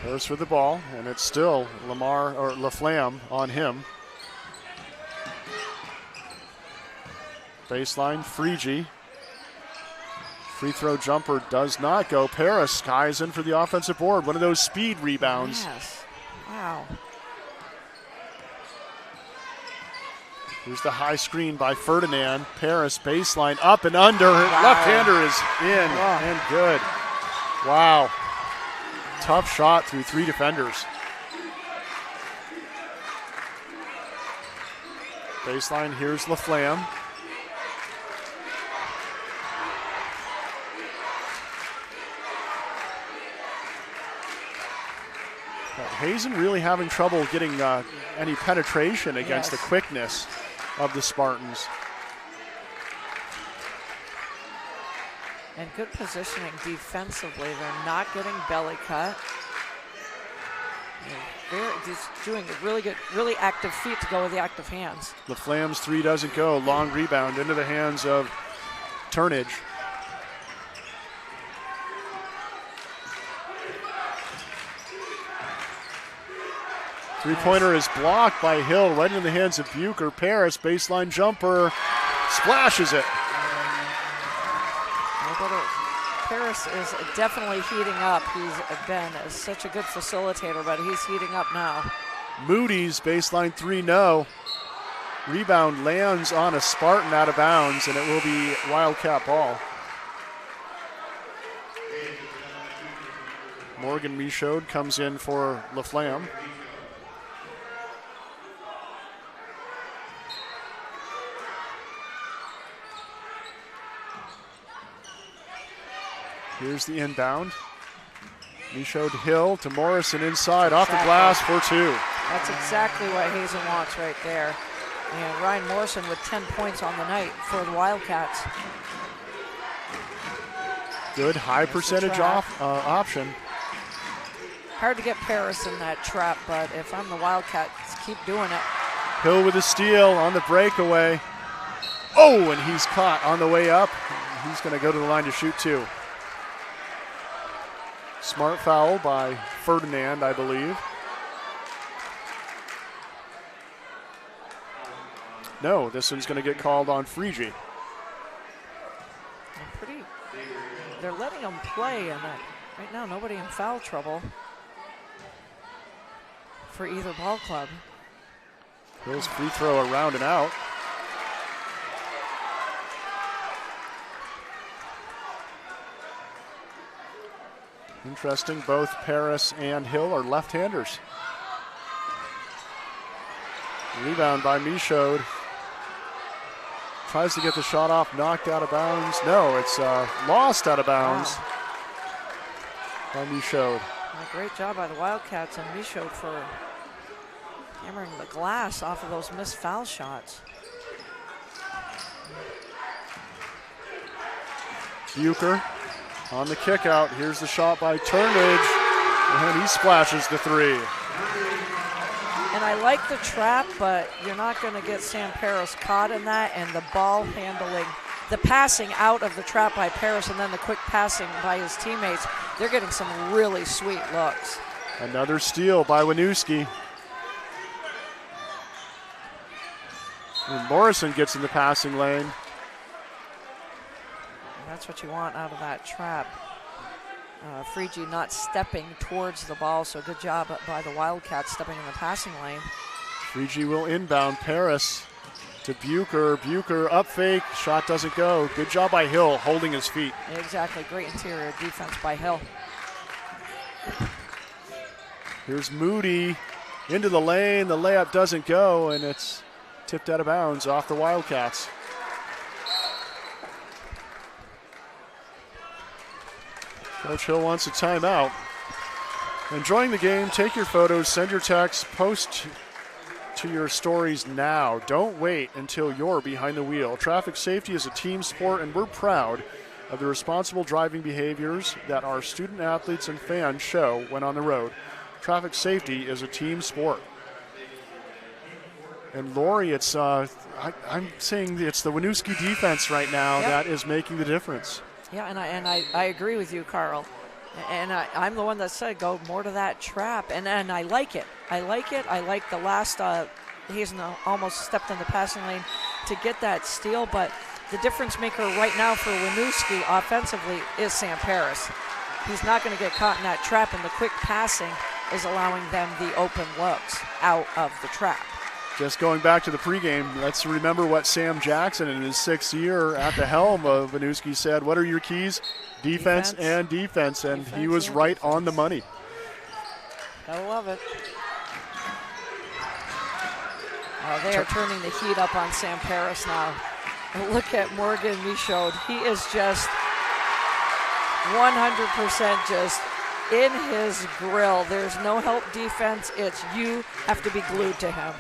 Paris for the ball, and it's still LaFlamme on him. Baseline, Freege. Free throw jumper does not go. Paris skies in for the offensive board. One of those speed rebounds. Yes. Wow. Here's the high screen by Ferdinand. Paris baseline up and under. Wow. Left-hander is in and good. Wow. Tough shot through 3 defenders. Baseline, here's LaFlamme. Hazen really having trouble getting any penetration against the quickness of the Spartans. And good positioning defensively. They're not getting belly cut. They're just doing a really good, really active feet to go with the active hands. LaFlamme's 3 doesn't go. Long rebound into the hands of Turnage. Three-pointer is blocked by Hill, right into the hands of Bucher. Paris, baseline jumper, splashes it. Paris is definitely heating up. He's been such a good facilitator, but he's heating up now. Moody's baseline 3, no. Rebound lands on a Spartan out of bounds, and it will be Wildcat ball. Morgan Michaud comes in for LaFlamme. Here's the inbound. Michaud Hill to Morrison inside, off the glass for 2. That's exactly what Hazen wants right there. And Ryan Morrison with 10 points on the night for the Wildcats. Good high percentage option. Hard to get Paris in that trap, but if I'm the Wildcats, keep doing it. Hill with a steal on the breakaway. Oh, and he's caught on the way up. He's going to go to the line to shoot 2. Smart foul by Ferdinand, I believe. No, this one's going to get called on Frigi. They're letting them play, and right now nobody in foul trouble for either ball club. Hill's free throw around and out. Interesting, both Paris and Hill are left-handers. Rebound by Michaud. Tries to get the shot off, knocked out of bounds. No, it's lost out of bounds by Michaud. Great job by the Wildcats and Michaud for hammering the glass off of those missed foul shots. Bucher on the kick out. Here's the shot by Turnage, and he splashes the 3. And I like the trap, but you're not going to get Sam Paris caught in that, and the ball handling, the passing out of the trap by Paris and then the quick passing by his teammates, they're getting some really sweet looks. Another steal by Winooski. And Morrison gets in the passing lane. That's what you want out of that trap. Frigi not stepping towards the ball, so good job by the Wildcats stepping in the passing lane. Frigi will inbound. Paris to Bucher. Bucher up fake. Shot doesn't go. Good job by Hill holding his feet. Exactly. Great interior defense by Hill. Here's Moody into the lane. The layup doesn't go, and it's tipped out of bounds off the Wildcats. Coach Hill wants a timeout. Enjoying the game, take your photos, send your texts, post to your stories now. Don't wait until you're behind the wheel. Traffic safety is a team sport, and we're proud of the responsible driving behaviors that our student athletes and fans show when on the road. Traffic safety is a team sport. And Lori, it's I'm saying it's the Winooski defense right now that is making the difference. Yeah, and I agree with you, Carl. And I'm the one that said go more to that trap, and I like it. I like it. I like the last Hazen almost stepped in the passing lane to get that steal, but the difference maker right now for Winooski offensively is Sam Paris. He's not going to get caught in that trap, and the quick passing is allowing them the open looks out of the trap. Just going back to the pregame, let's remember what Sam Jackson in his 6th year at the helm of Winooski said. What are your keys? Defense and defense, and he was right on the money. I love it. They are turning the heat up on Sam Paris now. Look at Morgan Michaud. He is just 100% just in his grill. There's no help defense. It's you have to be glued to him.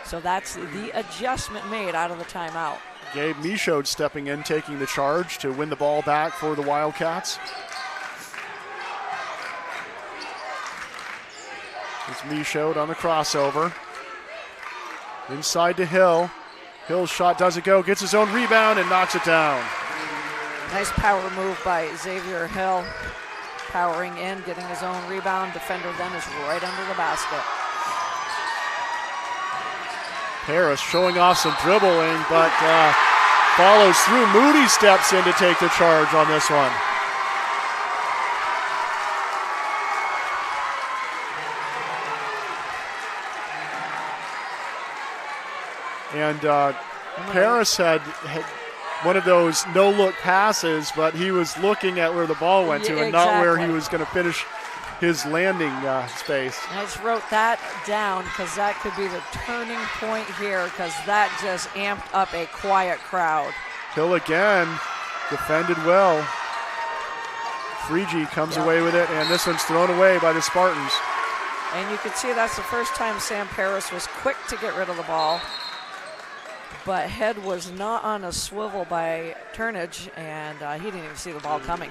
So that's the adjustment made out of the timeout. Gabe Michaud stepping in, taking the charge to win the ball back for the Wildcats. It's Michaud on the crossover. Inside to Hill. Hill's shot doesn't go, gets his own rebound and knocks it down. Nice power move by Xavier Hill. Powering in, getting his own rebound. Defender then is right under the basket. Paris showing off some dribbling, but follows through. Moody steps in to take the charge on this one. And Paris had one of those no-look passes, but he was looking at where the ball went to and not where he was going to finish his landing space. I just wrote that down because that could be the turning point here, because that just amped up a quiet crowd. Hill again defended well. Frigi comes away with it, and this one's thrown away by the Spartans. And you can see that's the first time Sam Paris was quick to get rid of the ball. But head was not on a swivel by Turnage, and he didn't even see the ball coming.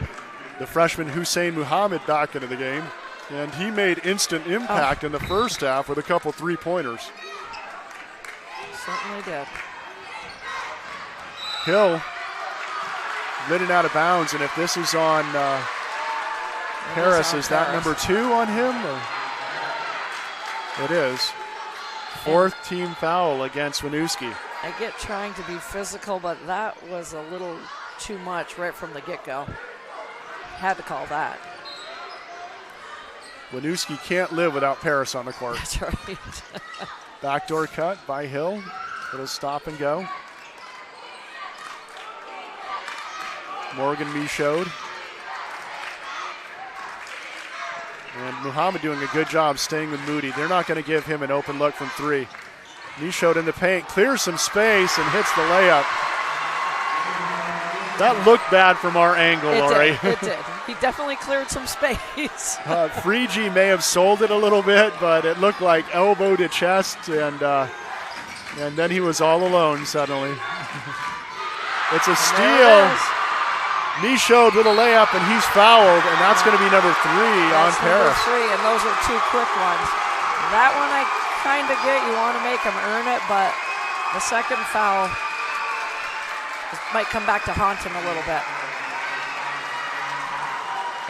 The freshman Hussein Muhammad back into the game, and he made instant impact in the first half with a couple three-pointers. Certainly did. Hill lit it out of bounds, and if this is on Paris, is that number 2 on him? Or? It is. Fourth team foul against Winooski. I get trying to be physical, but that was a little too much right from the get-go. Had to call that. Winooski can't live without Paris on the court. That's right. Backdoor cut by Hill. It'll stop and go. Morgan Michaud. And Muhammad doing a good job staying with Moody. They're not going to give him an open look from 3. Michaud in the paint, clears some space and hits the layup. That looked bad from our angle, Lori. It did. He definitely cleared some space. Frigi may have sold it a little bit, but it looked like elbow to chest, and then he was all alone suddenly. It's a steal. Michaud with a layup, and he's fouled, and that's going to be number 3 on Paris. Number 3, and those are 2 quick ones. That one I kind of get. You want to make him earn it, but the second foul might come back to haunt him a little bit.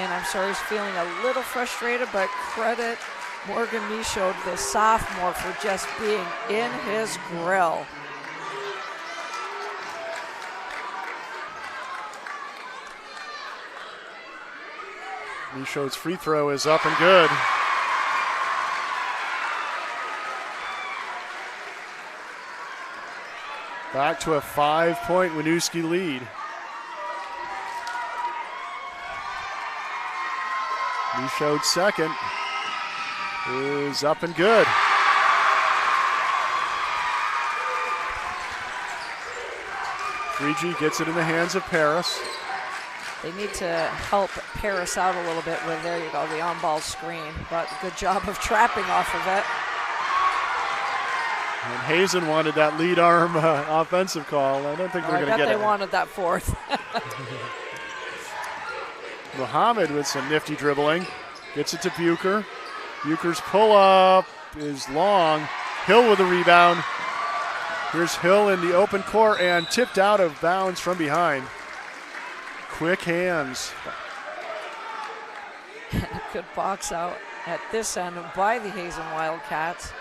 And I'm sorry he's feeling a little frustrated, but credit Morgan Michaud, the sophomore, for just being in his grill. Michaud's free throw is up and good. Back to a 5-point Winooski lead. Michaud's second is up and good. Frigi gets it in the hands of Paris. They need to help Paris out a little bit with, there you go, the on-ball screen. But good job of trapping off of it. And Hazen wanted that lead arm offensive call. I don't think they're going to get it. I bet they wanted that 4th. Muhammad with some nifty dribbling. Gets it to Bucher. Bucher's pull-up is long. Hill with a rebound. Here's Hill in the open court and tipped out of bounds from behind. Quick hands. Good box out at this end by the Hazen Wildcats.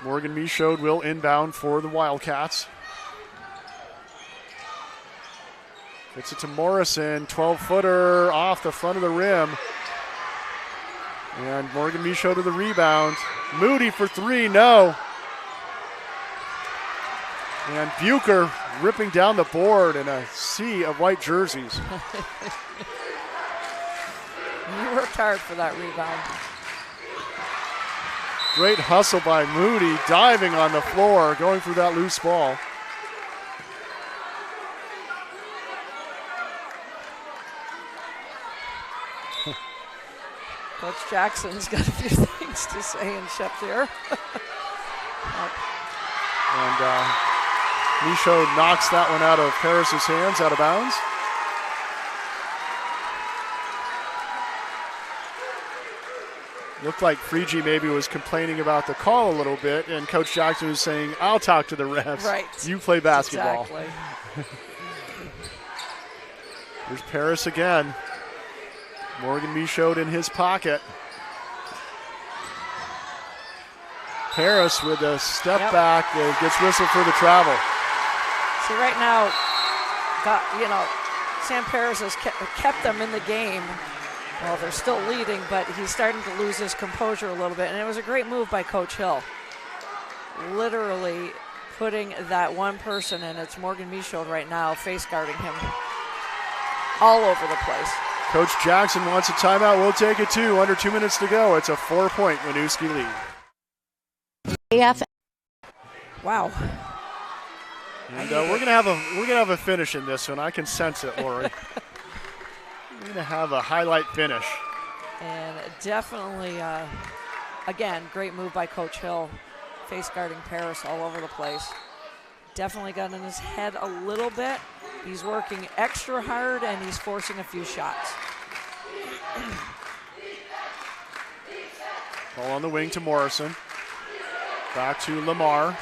Morgan Michaud will inbound for the Wildcats. Gets it to Morrison, 12-footer off the front of the rim. And Morgan Michaud to the rebound. Moody for 3, no. And Bucher ripping down the board in a sea of white jerseys. He worked hard for that rebound. Great hustle by Moody, diving on the floor, going for that loose ball. Coach Jackson's got a few things to say in Sheffield. And Michaud knocks that one out of Paris's hands, out of bounds. Looked like Frigi maybe was complaining about the call a little bit, and Coach Jackson was saying, I'll talk to the refs. Right. You play basketball. Exactly. Here's Paris again. Morgan Michaud in his pocket. Paris with a step back, gets whistled for the travel. See, right now, Sam Paris has kept them in the game. Well, they're still leading, but he's starting to lose his composure a little bit. And it was a great move by Coach Hill. Literally putting that one person, and it's Morgan Michaud right now, face guarding him all over the place. Coach Jackson wants a timeout. We'll take it too. Under 2 minutes to go. It's a 4-point Winooski lead. Wow. And we're gonna have a finish in this one. I can sense it, Lori. We're gonna have a highlight finish. And definitely, again, great move by Coach Hill, face guarding Paris all over the place. Definitely got in his head a little bit. He's working extra hard and he's forcing a few shots. Ball on the wing to Morrison. Back to Lamar.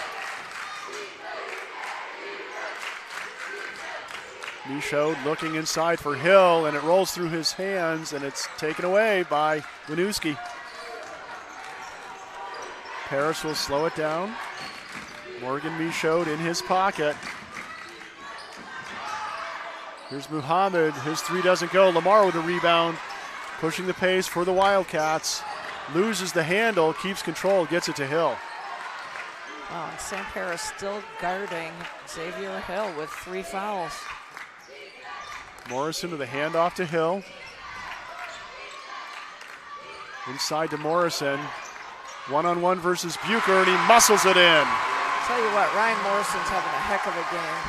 Michaud looking inside for Hill, and it rolls through his hands, and it's taken away by Winooski. Paris will slow it down. Morgan Michaud in his pocket. Here's Muhammad. His three doesn't go. Lamar with a rebound, pushing the pace for the Wildcats. Loses the handle, keeps control, gets it to Hill. Oh, and Sam Paris still guarding Xavier Hill with 3 fouls. Morrison with a handoff to Hill. Inside to Morrison. One-on-one versus Bucher, and he muscles it in. Tell you what, Ryan Morrison's having a heck of a game.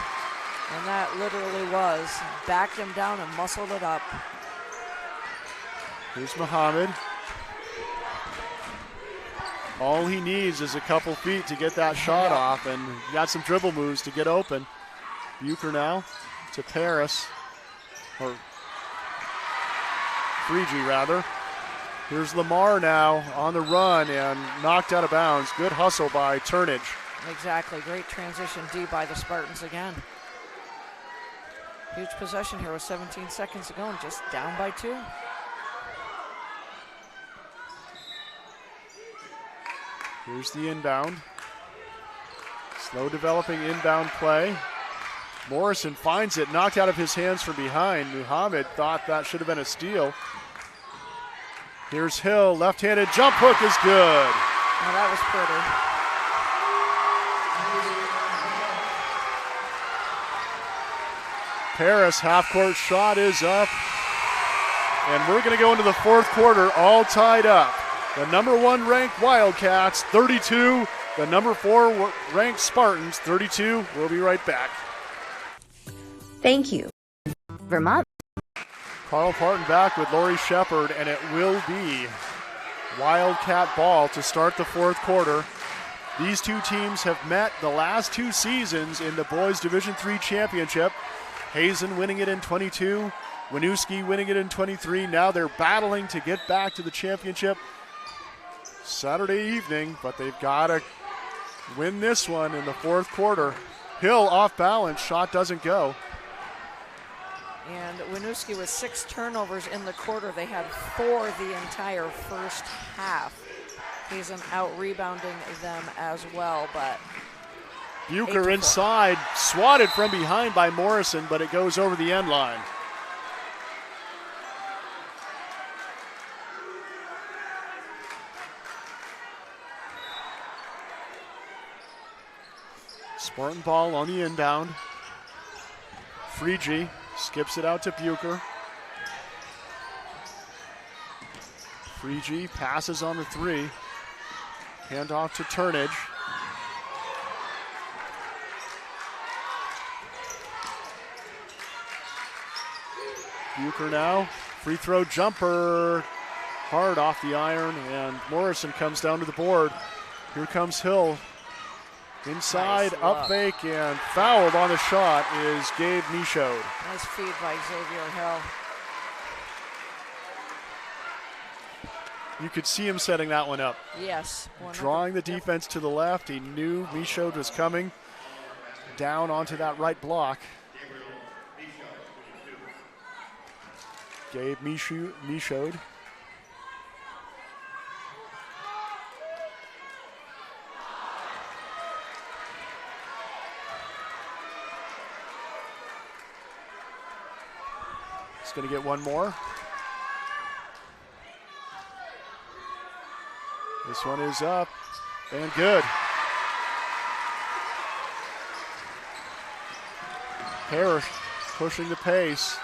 And that literally was. Backed him down and muscled it up. Here's Muhammad. All he needs is a couple feet to get that shot off, and got some dribble moves to get open. Bucher now to Paris. Or Freegee, rather. Here's Lamar now on the run and knocked out of bounds. Good hustle by Turnage. Exactly. Great transition D by the Spartans again. Huge possession here with 17 seconds to go and just down by 2. Here's the inbound. Slow developing inbound play. Morrison finds it, knocked out of his hands from behind. Muhammad thought that should have been a steal. Here's Hill, left-handed jump hook is good. Oh, that was pretty. Paris half-court shot is up. And we're going to go into the fourth quarter all tied up. The number 1 ranked Wildcats, 32. The number 4 ranked Spartans, 32. We'll be right back. Thank you. Vermont. Carl Parton back with Lori Shepard, and it will be Wildcat ball to start the fourth quarter. These two teams have met the last 2 seasons in the boys Division III championship. Hazen winning it in 22, Winooski winning it in 23. Now they're battling to get back to the championship Saturday evening, but they've got to win this one in the fourth quarter. Hill off balance, shot doesn't go. And Winooski with 6 turnovers in the quarter. They had 4 the entire first half. Hazen out rebounding them as well, but Bucher inside, swatted from behind by Morrison, but it goes over the end line. Spartan ball on the inbound. Freegee skips it out to Bucher. Freegee passes on the 3. Handoff to Turnage. Bucher now, free throw jumper, hard off the iron, and Morrison comes down to the board. Here comes Hill. Inside, nice up fake, and fouled on the shot is Gabe Michaud. Nice feed by Xavier Hill. You could see him setting that one up. Yes. Drawing the defense to the left. He knew Michaud was coming down onto that right block. Gabe Michaud. He's going to get one more. This one is up and good. Parrish pushing the pace.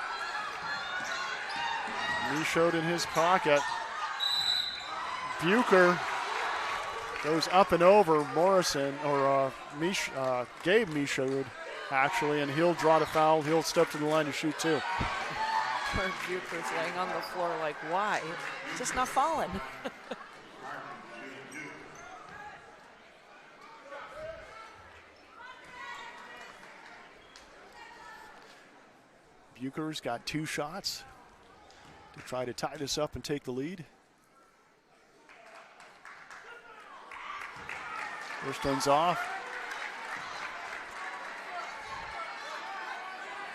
Michaud in his pocket. Bucher goes up and over Morrison, or Gabe Michaud. actually, and he'll draw the foul. He'll step to the line to shoot too. Kurt Bucher's laying on the floor like, why? Just not falling. Bucher's got 2 shots to try to tie this up and take the lead. First one's off.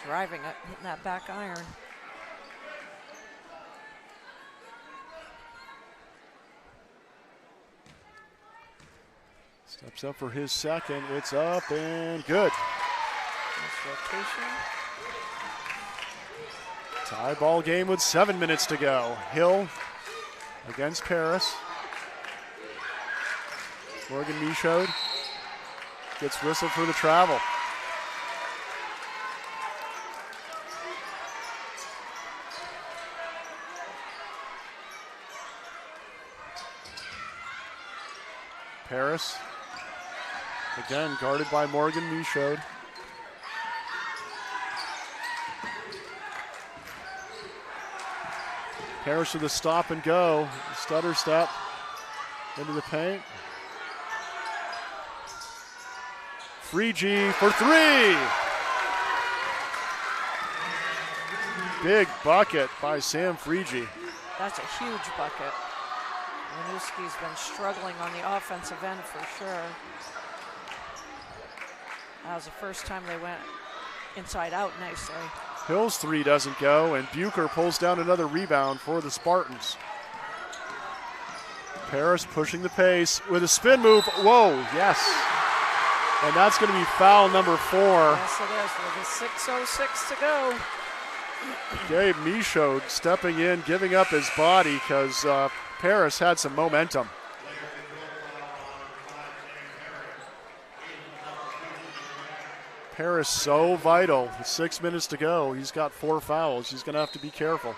Driving it, hitting that back iron. Steps up for his second. It's up and good. Nice rotation. Tie ball game with 7 minutes to go. Hill against Paris. Morgan Michaud gets whistled for the travel. Paris, again guarded by Morgan Michaud. Paris with a stop and go. Stutter step into the paint. Freegee for 3. Big bucket by Sam Freegee. That's a huge bucket. Winooski's been struggling on the offensive end for sure. That was the first time they went inside out nicely. Hill's 3 doesn't go, and Bucher pulls down another rebound for the Spartans. Paris pushing the pace with a spin move. Whoa, yes. And that's going to be foul number 4. Yes, it is, with a 6:06 to go. Gabe Michaud stepping in, giving up his body because Paris had some momentum. Paris so vital. 6 minutes to go. He's got 4 fouls. He's going to have to be careful.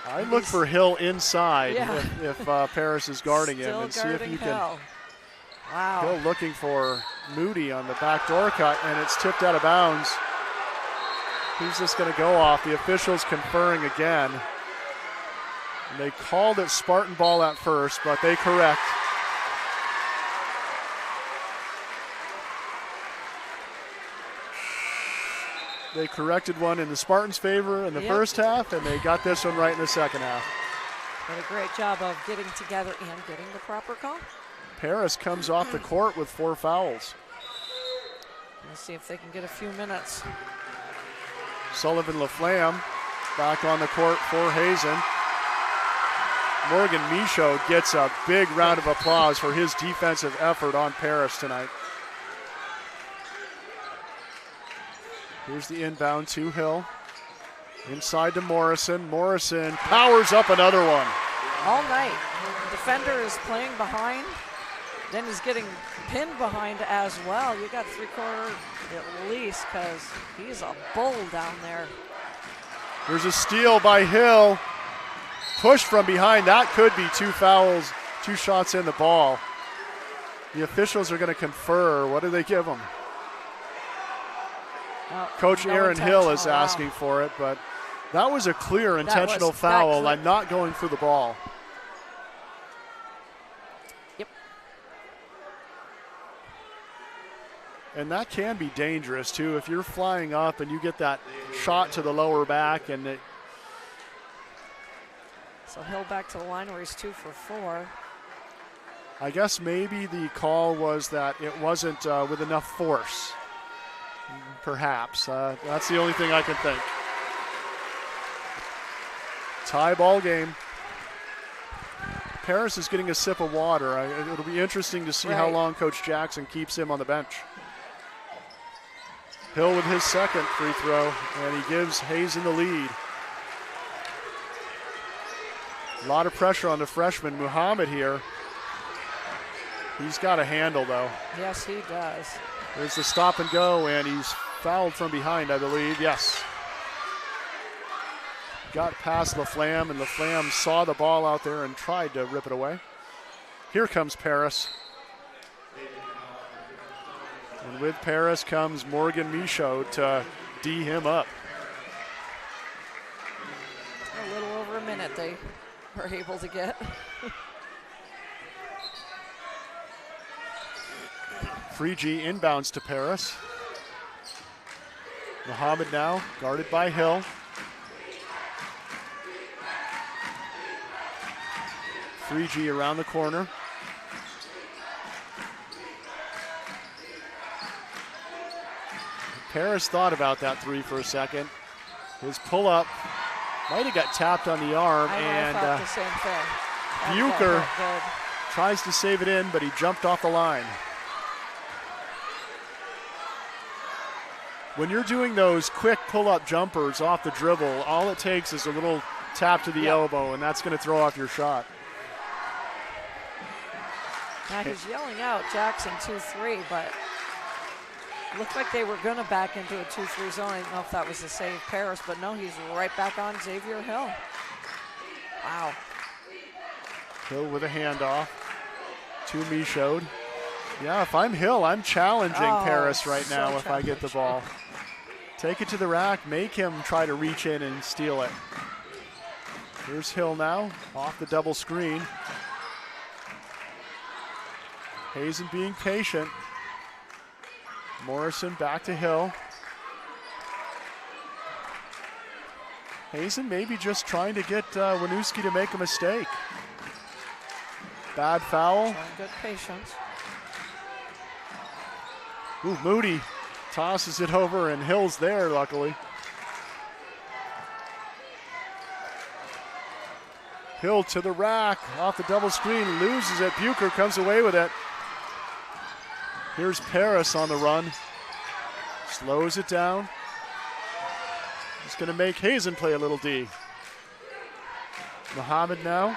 I'd look for Hill inside if Paris is guarding him and see if you can. Wow. Hill looking for Moody on the backdoor cut, and it's tipped out of bounds. Who's this going to go off? The officials conferring again. And they called it Spartan ball at first, but they correct. They corrected one in the Spartans' favor in the first half, and they got this one right in the second half. Did a great job of getting together and getting the proper call. Paris comes off the court with 4 fouls. Let's see if they can get a few minutes. Sullivan LaFlamme back on the court for Hazen. Morgan Michaud gets a big round of applause for his defensive effort on Paris tonight. Here's the inbound to Hill. Inside to Morrison. Morrison powers up another one. All night. The defender is playing behind. Then he's getting pinned behind as well. You got 3/4 at least because he's a bull down there. There's a steal by Hill. Push from behind. That could be 2 fouls, 2 shots in the ball. The officials are going to confer. What do they give him? Coach Aaron Hill is asking for it, but that was a clear intentional foul and not going for the ball. Yep. And that can be dangerous too if you're flying up and you get that shot to the lower back and it. So Hill back to the line where he's 2 for 4. I guess maybe the call was that it wasn't with enough force. Perhaps. That's the only thing I can think. Tie ball game. Paris is getting a sip of water. It'll be interesting to see how long Coach Jackson keeps him on the bench. Hill with his second free throw, and he gives Hazen the lead. A lot of pressure on the freshman Muhammad here. He's got a handle though. Yes, he does. There's the stop and go, and he's fouled from behind, I believe. Yes. Got past LaFlamme, and LaFlamme saw the ball out there and tried to rip it away. Here comes Paris. And with Paris comes Morgan Michaud to D him up. A little over a minute they were able to get. Frigi inbounds to Paris. Muhammad now guarded by Hill. Frigi around the corner. Paris thought about that three for a second. His pull-up might have got tapped on the arm, and thought the same thing. Bucher tries to save it in, but he jumped off the line. When you're doing those quick pull-up jumpers off the dribble, all it takes is a little tap to the elbow, and that's going to throw off your shot. Now he's yelling out Jackson 2-3, but looked like they were going to back into a 2-3 zone. I don't know if that was the save Paris, but no, he's right back on Xavier Hill. Wow. Hill with a handoff to Michaud. Yeah, if I'm Hill, I'm challenging Paris right now if I get the ball. Take it to the rack, make him try to reach in and steal it. Here's Hill now, off the double screen. Hazen being patient. Morrison back to Hill. Hazen maybe just trying to get Winooski to make a mistake. Bad foul. Good patience. Ooh, Moody tosses it over, and Hill's there, luckily. Hill to the rack, off the double screen, loses it. Bucher comes away with it. Here's Paris on the run. Slows it down. He's going to make Hazen play a little D. Muhammad now.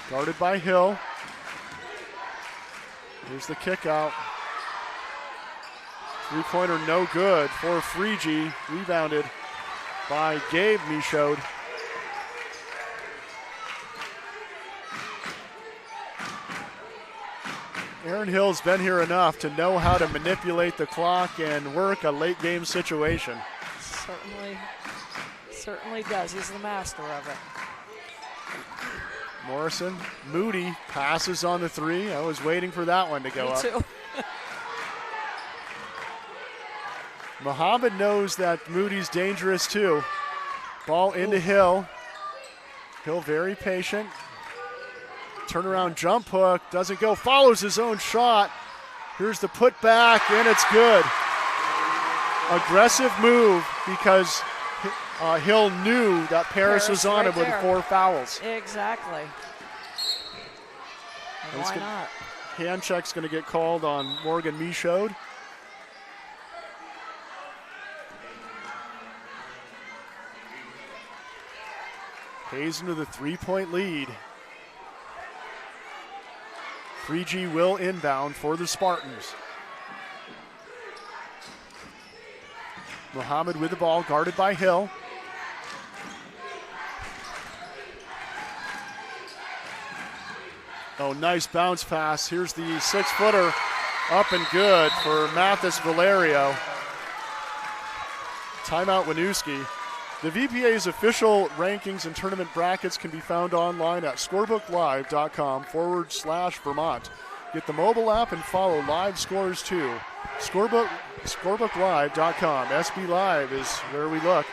Guarded by Hill. Here's the kick out. Three-pointer no good for Frigi. Rebounded by Gabe Michaud. Aaron Hill's been here enough to know how to manipulate the clock and work a late game situation. Certainly does. He's the master of it. Morrison, Moody passes on the three. I was waiting for that one to go up. Me too. Muhammad knows that Moody's dangerous too. Ball into Hill. Hill very patient. Turnaround jump hook, doesn't go, follows his own shot. Here's the putback, and it's good. Aggressive move because Hill knew that Paris was on him with 4 fouls. Exactly. And why not? Hand check's going to get called on Morgan Michaud. Hazen with a 3-point lead. Frigi will inbound for the Spartans. Muhammad with the ball, guarded by Hill. Oh, nice bounce pass. Here's the 6-footer, up and good for Mathis Valerio. Timeout Winooski. The VPA's official rankings and tournament brackets can be found online at scorebooklive.com/Vermont. Get the mobile app and follow live scores too. Scorebooklive.com. SB Live is where we look.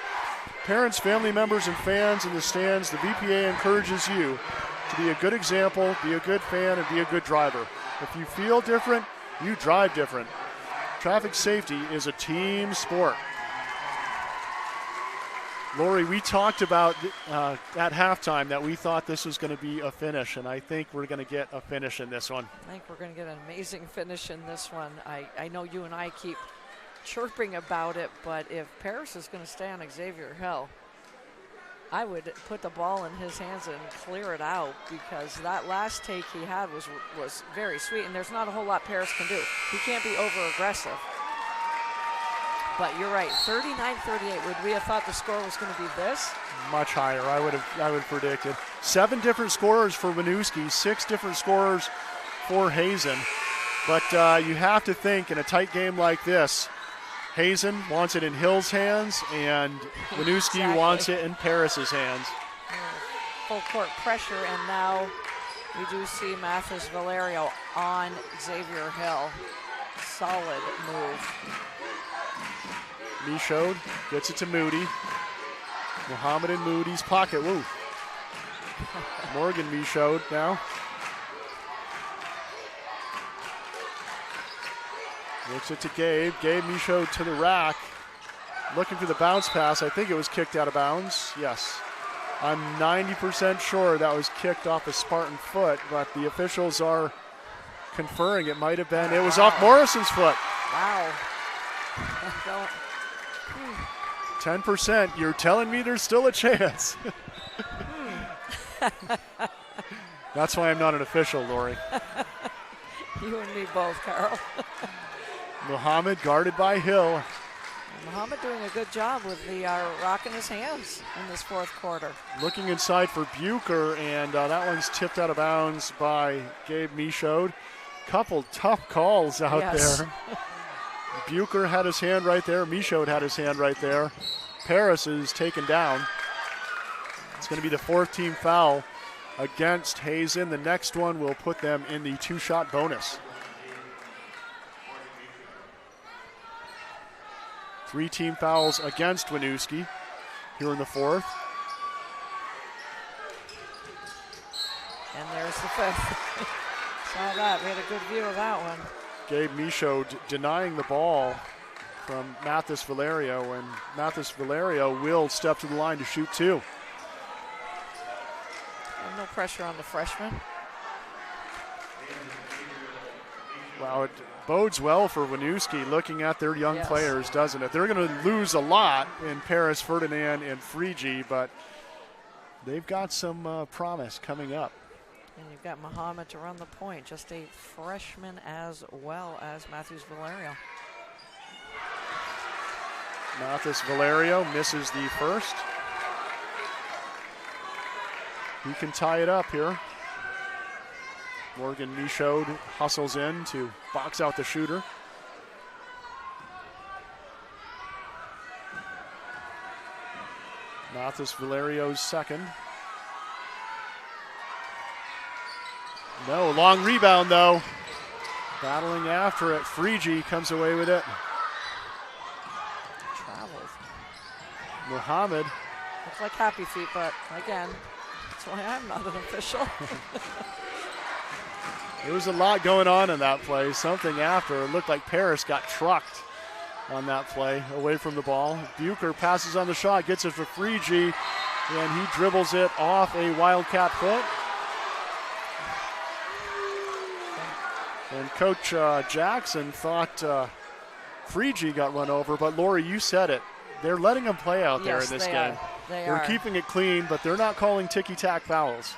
Parents, family members, and fans in the stands, the VPA encourages you to be a good example, be a good fan, and be a good driver. If you feel different, you drive different. Traffic safety is a team sport. Lori, we talked about at halftime that we thought this was going to be a finish, and I think we're going to get a finish in this one. I think we're going to get an amazing finish in this one. I know you and I keep chirping about it, but if Paris is going to stay on Xavier Hill, I would put the ball in his hands and clear it out, because that last take he had was very sweet, and there's not a whole lot Paris can do. He can't be over-aggressive. But you're right, 39-38. Would we have thought the score was going to be this? Much higher, I would have predicted. 7 different scorers for Winooski, 6 different scorers for Hazen. But you have to think in a tight game like this, Hazen wants it in Hill's hands, and Winooski wants it in Paris's hands. Full court pressure, and now we do see Mathis Valerio on Xavier Hill. Solid move. Michaud gets it to Moody. Muhammad in Moody's pocket. Woo. Morgan Michaud now. Looks it to Gabe. Gabe Michaud to the rack. Looking for the bounce pass. I think it was kicked out of bounds. Yes. I'm 90% sure that was kicked off a Spartan foot, but the officials are conferring it might have been. It was off Morrison's foot. Wow. 10%. You're telling me there's still a chance. That's why I'm not an official, Lori. You and me both, Carl. Muhammad guarded by Hill. Muhammad doing a good job with the rock in his hands in this fourth quarter. Looking inside for Bucher, and that one's tipped out of bounds by Gabe Michaud. Couple tough calls out there. Bucher had his hand right there. Michaud had his hand right there. Paris is taken down. It's going to be the fourth team foul against Hazen. The next one will put them in the two-shot bonus. 3 team fouls against Winooski here in the fourth. And there's the fifth. Saw that. We had a good view of that one. Gabe Michaud denying the ball from Mathis Valerio, and Mathis Valerio will step to the line to shoot 2. And no pressure on the freshman. Wow, it bodes well for Winooski looking at their young players, doesn't it? They're going to lose a lot in Paris, Ferdinand, and Frigi, but they've got some promise coming up. And you've got Muhammad to run the point, just a freshman as well as Mathis Valerio. Mathis Valerio misses the first. He can tie it up here. Morgan Michaud hustles in to box out the shooter. Mathis Valerio's second. No, long rebound though. Battling after it. Frigi comes away with it. Travels. Muhammad. Looks like happy feet, but again, that's why I'm not an official. There was a lot going on in that play. Something after. It looked like Paris got trucked on that play away from the ball. Bucher passes on the shot, gets it for Frigi, and he dribbles it off a Wildcat foot. And Coach Jackson thought Frigi got run over, but Lori, you said it. They're letting them play out there in this game. They're keeping it clean, but they're not calling ticky-tack fouls.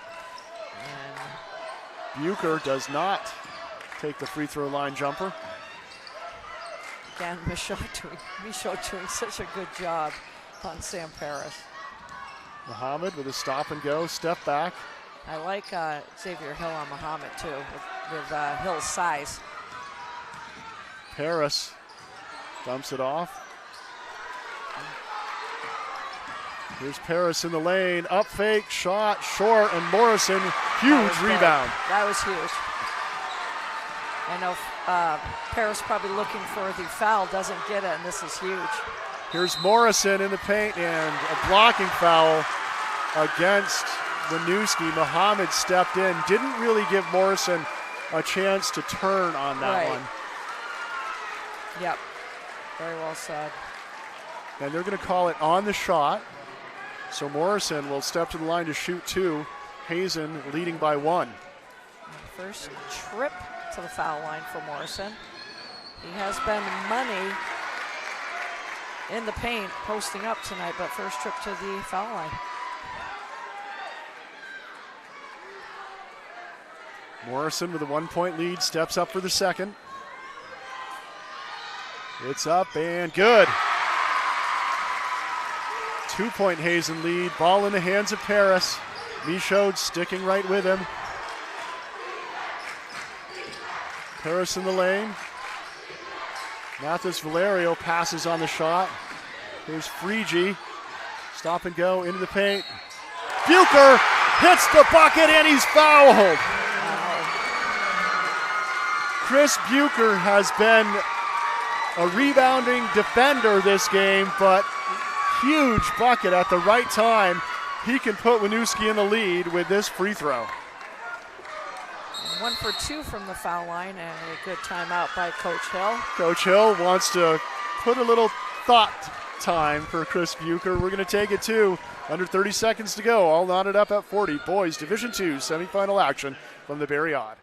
Bucher does not take the free throw line jumper. Again, Michaud doing such a good job on Sam Paris. Muhammad with a stop and go, step back. I like Xavier Hill on Muhammad too, with Hill's size. Paris dumps it off. Here's Paris in the lane, up fake, shot, short, and Morrison, huge rebound. That was huge. I know Paris probably looking for the foul, doesn't get it, and this is huge. Here's Morrison in the paint, and a blocking foul against Winooski. Muhammad stepped in, didn't really give Morrison a chance to turn on that one. Yep, very well said. And they're going to call it on the shot. So Morrison will step to the line to shoot 2. Hazen leading by 1. First trip to the foul line for Morrison. He has been money in the paint, posting up tonight, but first trip to the foul line. Morrison with a 1-point lead, steps up for the second. It's up and good. 2-point Hazen lead, ball in the hands of Paris. Michaud sticking right with him. Paris in the lane. Mathis Valerio passes on the shot. Here's Frigi. Stop and go into the paint. Bucher hits the bucket and he's fouled. Chris Bucher has been a rebounding defender this game, but huge bucket at the right time. He can put Winooski in the lead with this free throw. 1 for 2 from the foul line, and a good timeout by Coach Hill. Coach Hill wants to put a little thought time for Chris Bucher. We're going to take it to under 30 seconds to go. All knotted up at 40. Boys Division II semifinal action from the Barry Odd.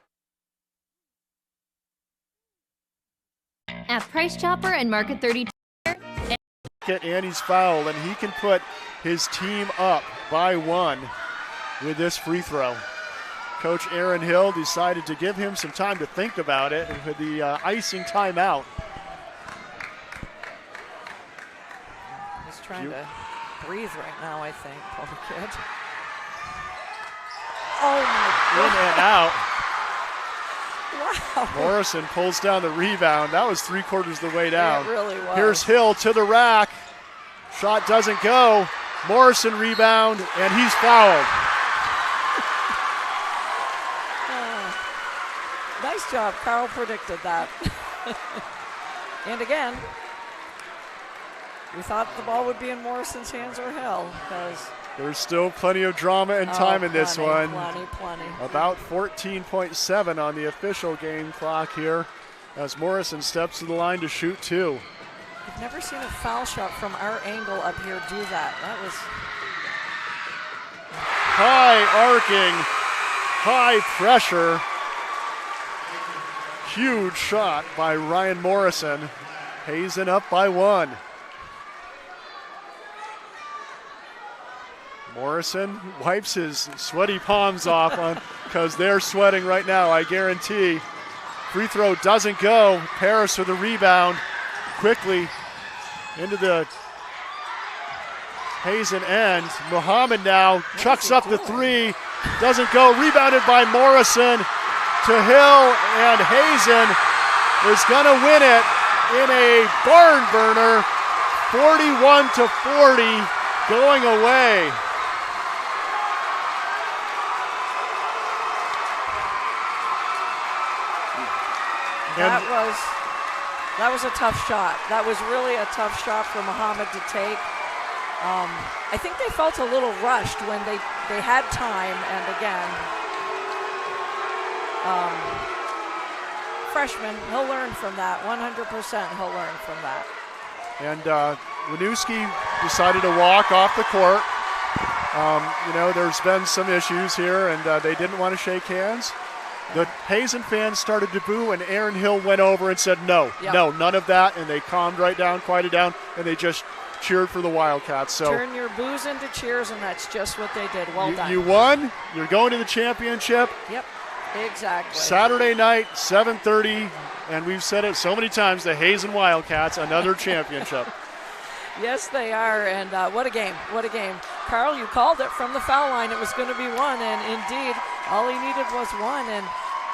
At Price Chopper and Market 32. And he's fouled, and he can put his team up by 1 with this free throw. Coach Aaron Hill decided to give him some time to think about it with the icing timeout. He's trying to breathe right now, I think, poor kid. Oh my In God. and out. Wow. Morrison pulls down the rebound. That was 3/4 the way down. It really was. Here's Hill to the rack. Shot doesn't go. Morrison rebound, and he's fouled. Nice job. Carl predicted that. And again, we thought the ball would be in Morrison's hands or Hill, because There's still plenty of drama and time in this one. Plenty. About 14.7 on the official game clock here as Morrison steps to the line to shoot 2. I've never seen a foul shot from our angle up here do that. That was high arcing, high pressure. Huge shot by Ryan Morrison. Hazen up by 1. Morrison wipes his sweaty palms off because they're sweating right now, I guarantee. Free throw doesn't go. Paris with a rebound. Quickly into the Hazen end. Muhammad now chucks up the 3. Doesn't go. Rebounded by Morrison to Hill, and Hazen is going to win it in a barn burner. 41-40 going away. That was a tough shot. That was really a tough shot for Muhammad to take. I think they felt a little rushed when they had time, and again, freshman, he'll learn from that. 100% he'll learn from that. And Winooski decided to walk off the court. There's been some issues here, and they didn't want to shake hands. The Hazen fans started to boo, and Aaron Hill went over and said, no, none of that, and they calmed right down, quieted down, and they just cheered for the Wildcats. So turn your boos into cheers, and that's just what they did. Well done. You won. You're going to the championship. Yep, exactly. Saturday night, 7:30, and we've said it so many times, the Hazen Wildcats, another championship. Yes, they are, and what a game, what a game. Carl, you called it from the foul line. It was going to be 1, and indeed, all he needed was 1. And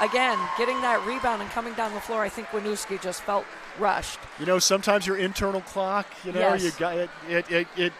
again, getting that rebound and coming down the floor, I think Winooski just felt rushed. Sometimes your internal clock, yes. you got it